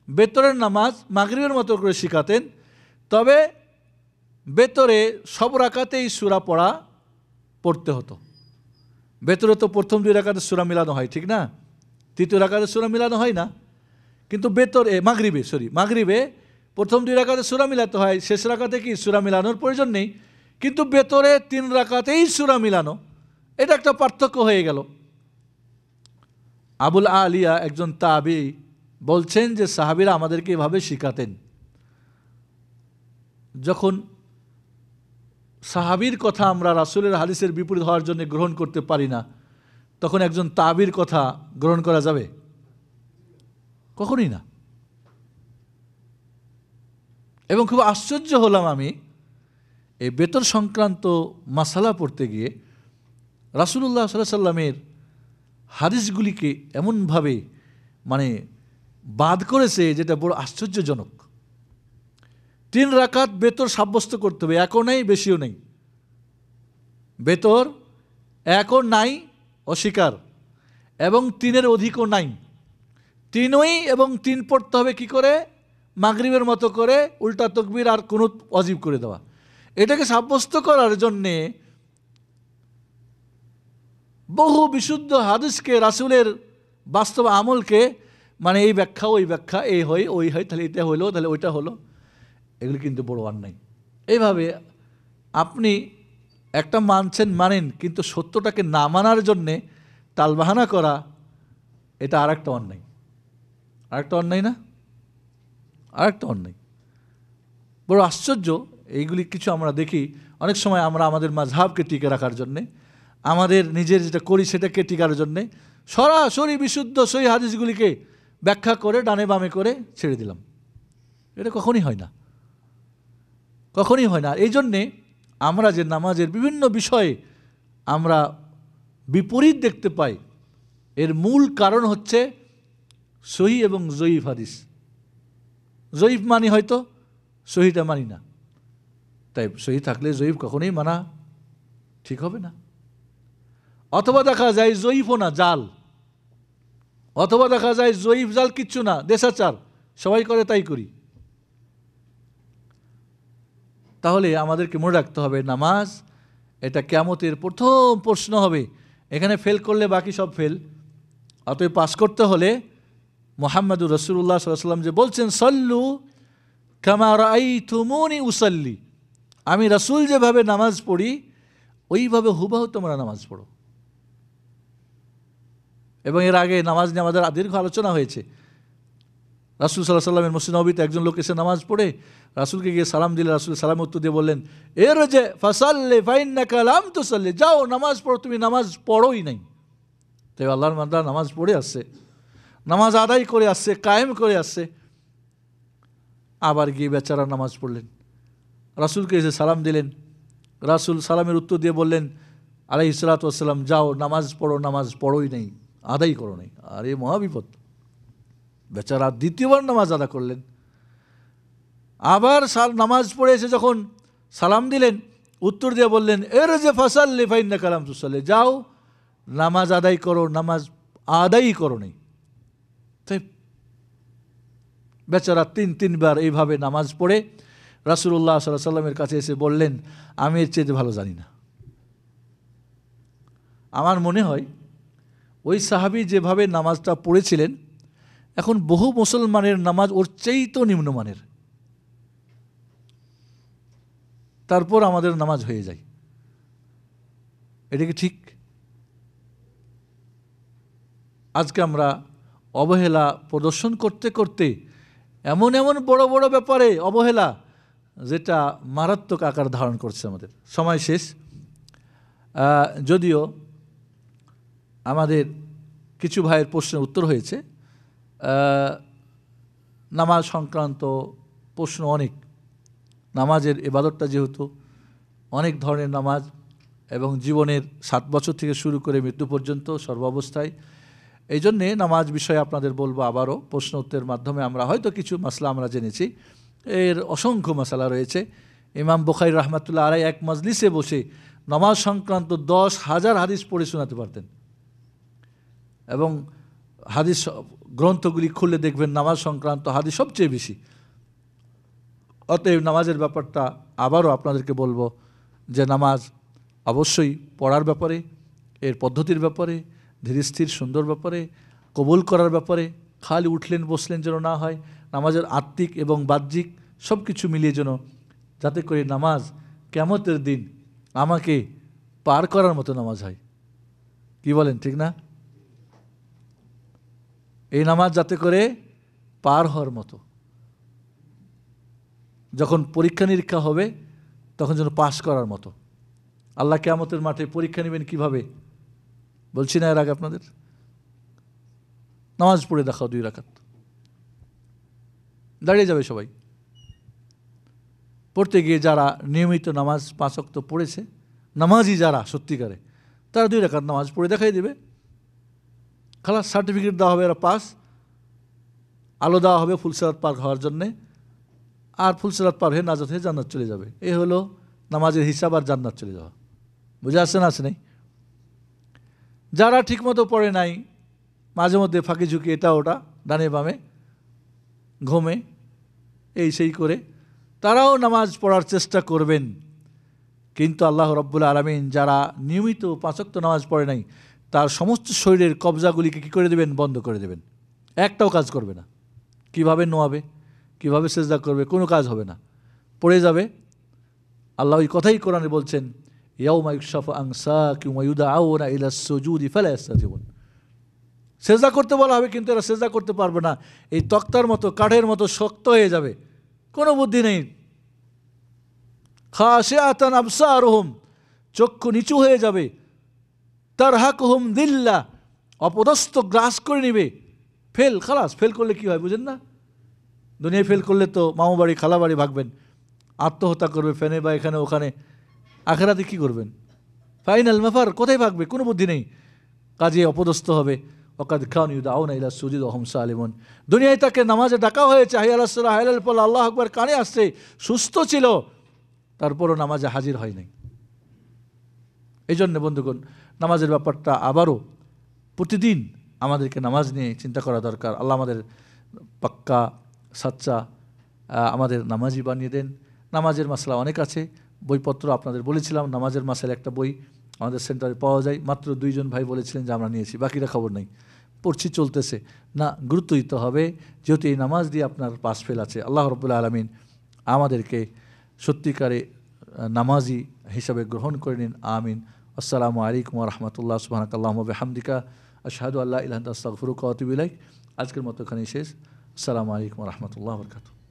বেতরের নামাজ মাগরিবের মতো করে শিখাতেন, তবে ভেতরে সব রাকাতেই সূরা পড়তে হতো। ভেতরে তো প্রথম 2 রাকাতে সূরা মিলানো হয়, ঠিক না? তৃতীয় রাকাতে সূরা মিলানো হয় না, কিন্তু ভেতরে মাগরিবে প্রথম 2 রাকাতে সূরা মিলাতে হয়, শেষ রাকাতে কি সূরা মিলানোর প্রয়োজন নেই, কিন্তু ভেতরে 3 রাকাতেই সূরা মিলানো, এটা একটা পার্থক্য হয়ে গেল। আবুল আলিয়া একজন তাবি বলছেন যে সাহাবীরা আমাদেরকে এভাবে শিখাতেন। যখন সাহাবীর কথা আমরা রাসূলের হাদিসের বিপরীত হওয়ার জন্য গ্রহণ করতে পারি না, তখন একজন তাবির কথা গ্রহণ করা যাবে? কখনোই না। এবং খুব আশ্চর্য হলাম আমি এই বেতর সংক্রান্ত মাসালা পড়তে গিয়ে, রাসূলুল্লাহ সাল্লাল্লাহু আলাইহি সাল্লামের হাদিসগুলিকে এমনভাবে বাদ করেছে যেটা বড় আশ্চর্যজনক। 3 রাকাত বেতর সাব্যস্ত করতে হবে, একও নাই বেশিও নেই। বেতর একও নাই অস্বীকার, এবং 3-এর অধিকও নাই। 3ই এবং 3 পড়তে হবে কি করে? মাগরিবের মতো করে উল্টা তাকবীর আর কুনুত ওয়াজিব করে দেওয়া। এটাকে সাব্যস্ত করার জন্যে বহু বিশুদ্ধ হাদিসকে, রাসূলের বাস্তব আমলকে এই ব্যাখ্যা ওই ব্যাখ্যা, এই হয় ওই হয়, তাহলে এটা হলো তাহলে ওইটা হলো, এগুলি কিন্তু বড় অন্যায়। এইভাবে আপনি একটা মানেন, কিন্তু সত্যটাকে না মানার জন্যে টালবাহানা করা, এটা আরেকটা অন্যায়। আরেকটা অন্যায় না? আরেকটা অন্যায়। বড় আশ্চর্য। এইগুলি কিছু আমরা দেখি অনেক সময় আমরা আমাদের মাযহাবকে টিকে রাখার জন্যে, আমাদের নিজের যেটা করি সেটাকে টিকার জন্যে সরাসরি বিশুদ্ধ সহিহ হাদিসগুলিকে ব্যাখ্যা করে ডানে বামে করে ছেড়ে দিলাম। এটা কখনই হয় না, কখনই হয় না। এই জন্যে আমরা যে নামাজের বিভিন্ন বিষয়ে আমরা বিপরীত দেখতে পাই, এর মূল কারণ হচ্ছে সহিহ এবং জয়ীফ হাদিস। জয়ীফ মানি হয়তো, সহিহটা মানি না। তাই সহিহ থাকলে জয়ীফ কখনোই মানা ঠিক হবে না। অথবা দেখা যায় জয়ীফও না, জাল। অথবা দেখা যায় জয়ীফ জাল কিচ্ছু না, দেশাচার, সবাই করে তাই করি। তাহলে আমাদেরকে মনে রাখতে হবে নামাজ এটা কিয়ামতের প্রথম প্রশ্ন হবে। এখানে ফেল করলে বাকি সব ফেল। অতএব পাস করতে হলে মুহাম্মদুর রাসূলুল্লাহ সাল্লাল্লাহু আলাইহি ওয়াসাল্লাম যে বলছেন, সল্লু কামা রাআইতুমুনি উসাল্লি, আমি রাসূল যেভাবে নামাজ পড়ি ওইভাবে হুবহু তোমরা নামাজ পড়ো। এবং এর আগে নামাজ নিয়ে আমাদের দীর্ঘ আলোচনা হয়েছে। রাসূল সাল্লাল্লাহু আলাইহি ওয়াসাল্লামের মসজিদ নববীতে একজন লোক এসে নামাজ পড়ে রাসূলকে গিয়ে সালাম দিলে, রাসূল সালাম উত্তর দিয়ে বললেন, ইরজি ফাসাল্লি ফাইন্নাকা লাম তুসাল্লি, যাও নামাজ পড়ো, তুমি নামাজ পড়োই নাই। তাই আল্লাহর বান্দা নামাজ পড়ে আসছে, নামাজ আদায় করে আসছে, কায়েম করে আসছে, আবার গিয়ে বেচারা নামাজ পড়লেন, রাসূলকে এসে সালাম দিলেন, রাসূল সালামের উত্তর দিয়ে বললেন আলাইহিস সালাতু ওয়াস সালাম, যাও নামাজ পড়ো, নামাজ পড়োই নাই, আদায় করো নাই। আরে মহাবিপদ। বেচারা দ্বিতীয়বার নামাজ আদা করলেন, আবার নামাজ পড়ে এসে যখন সালাম দিলেন উত্তর দিয়ে বললেন, ইরজি ফাসাল্লি ফাইন্নাকা লাম তুসাল্লি, যাও নামাজ আদায় করো, নামাজ আদায়ই করো নাই। তাই বেচারা 3বার এইভাবে নামাজ পড়ে রাসূলুল্লাহ সাল্লাল্লাহু আলাইহি ওয়াসাল্লামের কাছে এসে বললেন, আমি এর চেয়ে ভালো জানি না। আমার মনে হয় ওই সাহাবী যেভাবে নামাজটা পড়েছিলেন, এখন বহু মুসলমানের নামাজ ওর চেয়েই তো নিম্নমানের, তারপর আমাদের নামাজ হয়ে যায়। এটা কি ঠিক? আজকে আমরা অবহেলা প্রদর্শন করতে করতে এমন এমন বড় বড় ব্যাপারে অবহেলা, যেটা মারাত্মক আকার ধারণ করছে। আমাদের সময় শেষ। যদিও আমাদের কিছু ভাইয়ের প্রশ্নের উত্তর হয়েছে, নামাজ সংক্রান্ত প্রশ্ন অনেক। নামাজের ইবাদতটা যেহেতু অনেক ধরনের নামাজ, এবং জীবনের 7 বছর থেকে শুরু করে মৃত্যু পর্যন্ত সর্বাবস্থায়, এই জন্যে নামাজ বিষয়ে আপনাদের বলবো আবারও, প্রশ্ন উত্তরের মাধ্যমে আমরা হয়তো কিছু মাসলা আমরা জেনেছি, এর অসংখ্য মাসালা রয়েছে। ইমাম বুখারী রাহমাতুল্লাহ আলাইহি এক মজলিসে বসে নামাজ সংক্রান্ত 10,000 হাদিস পড়ে শোনাতে পারতেন, এবং হাদিস গ্রন্থগুলি খুললে দেখবেন নামাজ সংক্রান্ত হাদিস সবচেয়ে বেশি। অতএব নামাজের ব্যাপারটা আবারও আপনাদেরকে বলবো যে নামাজ অবশ্যই পড়ার ব্যাপারে, এর পদ্ধতির ব্যাপারে, ধীরস্থির সুন্দর ব্যাপারে, কবুল করার ব্যাপারে, খালি উঠলেন বসলেন যেন না হয়, নামাজের আত্মিক এবং বাহ্যিক সব কিছু মিলিয়ে যেন, যাতে করে নামাজ কিয়ামতের দিন আমাকে পার করার মতো নামাজ হয়। কি বলেন, ঠিক না? এই নামাজ যাতে করে পার হওয়ার মতো, যখন পরীক্ষা নিরীক্ষা হবে তখন যেন পাস করার মতো। আল্লাহ কিয়ামতের মাঠে পরীক্ষা নেবেন কিভাবে? বলছি না এর আগে আপনাদের? নামাজ পড়ে দেখাও 2 রাকাত, দাঁড়িয়ে যাবে সবাই। পড়তে গিয়ে যারা নিয়মিত নামাজ 5 ওয়াক্ত পড়েছে, নামাজি যারা সত্যিকারে, তারা 2 রাকাত নামাজ পড়ে দেখাই দেবে। খালাস, সার্টিফিকেট দেওয়া হবে, এরা পাস। আলো দেওয়া হবে ফুলসিরাত পার হওয়ার জন্যে, আর ফুলসিরাত পার হয়ে নাজাত হয়ে জান্নাত চলে যাবে। এ হলো নামাজের হিসাব আর জান্নাত চলে যাওয়া। বুঝে আসছে না? আসে নাই? যারা ঠিকমতো পড়ে নাই, মাঝে মধ্যে ফাঁকি ঝুঁকি এটা ওটা, ডানে বামে, ঘুমে, এই সেই করে, তারাও নামাজ পড়ার চেষ্টা করবেন। কিন্তু আল্লাহ রাব্বুল আলামিন যারা নিয়মিত 5 ওয়াক্ত নামাজ পড়ে নাই, তার সমস্ত শরীরের কবজাগুলিকে কী করে দেবেন? বন্ধ করে দেবেন। একটাও কাজ করবে না। কিভাবে নোয়াবে, কিভাবে সেজদা করবে, কোনো কাজ হবে না, পড়ে যাবে। আল্লাহ ওই কথাই কোরআনে বলছেন, ইয়াউমা ইউকশাফু আন সাকিন ওয়া ইউদআউনা ইলা সুজুদি ফালা ইস্তাতিউন। সেজদা করতে বলা হবে, কিন্তু এরা সেজদা করতে পারবে না। এই তক্তার মতো, কাঠের মতো শক্ত হয়ে যাবে, কোনো বুদ্ধি নেই। খাশিআতান আবসারুহুম, চক্ষু নিচু হয়ে যাবে। তারহাকুহুম দিল্লাহ, অপদস্থ গ্রাস করে নেবে। ফেল, খালাস। ফেল করলে কি হয় বুঝেন না? দুনিয়ায় ফেল করলে তো মামু বাড়ি খালা বাড়ি ভাগবেন, আত্মহত্যা করবে ফেনে বা এখানে ওখানে। আখেরাতে কী করবেন? ফাইনাল মাফার, কোথায় ভাগবে? কোনো বুদ্ধি নেই, কাজে অপদস্থ হবে। ওকাদ খান ইউদাউনা ইলা সুজুদ ওয়া হুম সালিমুন। দুনিয়ায় তাকে নামাজে ডাকা হয়েছে, হাইয়া আলাস সালাহ, হাইয়াল ফালাহ, আল্লাহু আকবার কানে আসছে, সুস্থ ছিল, তারপরও নামাজে হাজির হয় নাই। এই জন্য বন্ধুগণ, নামাজের ব্যাপারটা আবারও প্রতিদিন আমাদেরকে নামাজ নিয়ে চিন্তা করা দরকার। আল্লাহ আমাদের পাক্কা সাচ্চা আমাদের নামাজি বানিয়ে দেন। নামাজের মাসলা অনেক আছে, বইপত্র আপনাদের বলেছিলাম, নামাজের মাসের একটা বই আমাদের সেন্টারে পাওয়া যায়। মাত্র 2 জন ভাই বলেছিলেন যে আমরা নিয়েছি, বাকিরা খবর নেই। পড়ছি, চলতেছে না, গুরুত্ব দিতে হবে, যেহেতু এই নামাজ দিয়ে আপনার পাস ফেল আছে। আল্লাহ রাব্বুল আলামিন আমাদেরকে সত্যিকারে নামাজি হিসাবে গ্রহণ করে নিন, আমিন। আসসালামু আলাইকুম ওয়া রাহমাতুল্লাহ। সুবহানাকাল্লাহুম্মা ওয়া বিহামদিকা আশহাদু আল্লা ইলাহা ইল্লা আনতা আস্তাগফিরুকা ওয়া আতুবু ইলাইক। আজকের মতো এখানেই শেষ। আসসালামু আলাইকুম ওয়া রাহমাতুল্লাহি ওয়া বারাকাতুহু।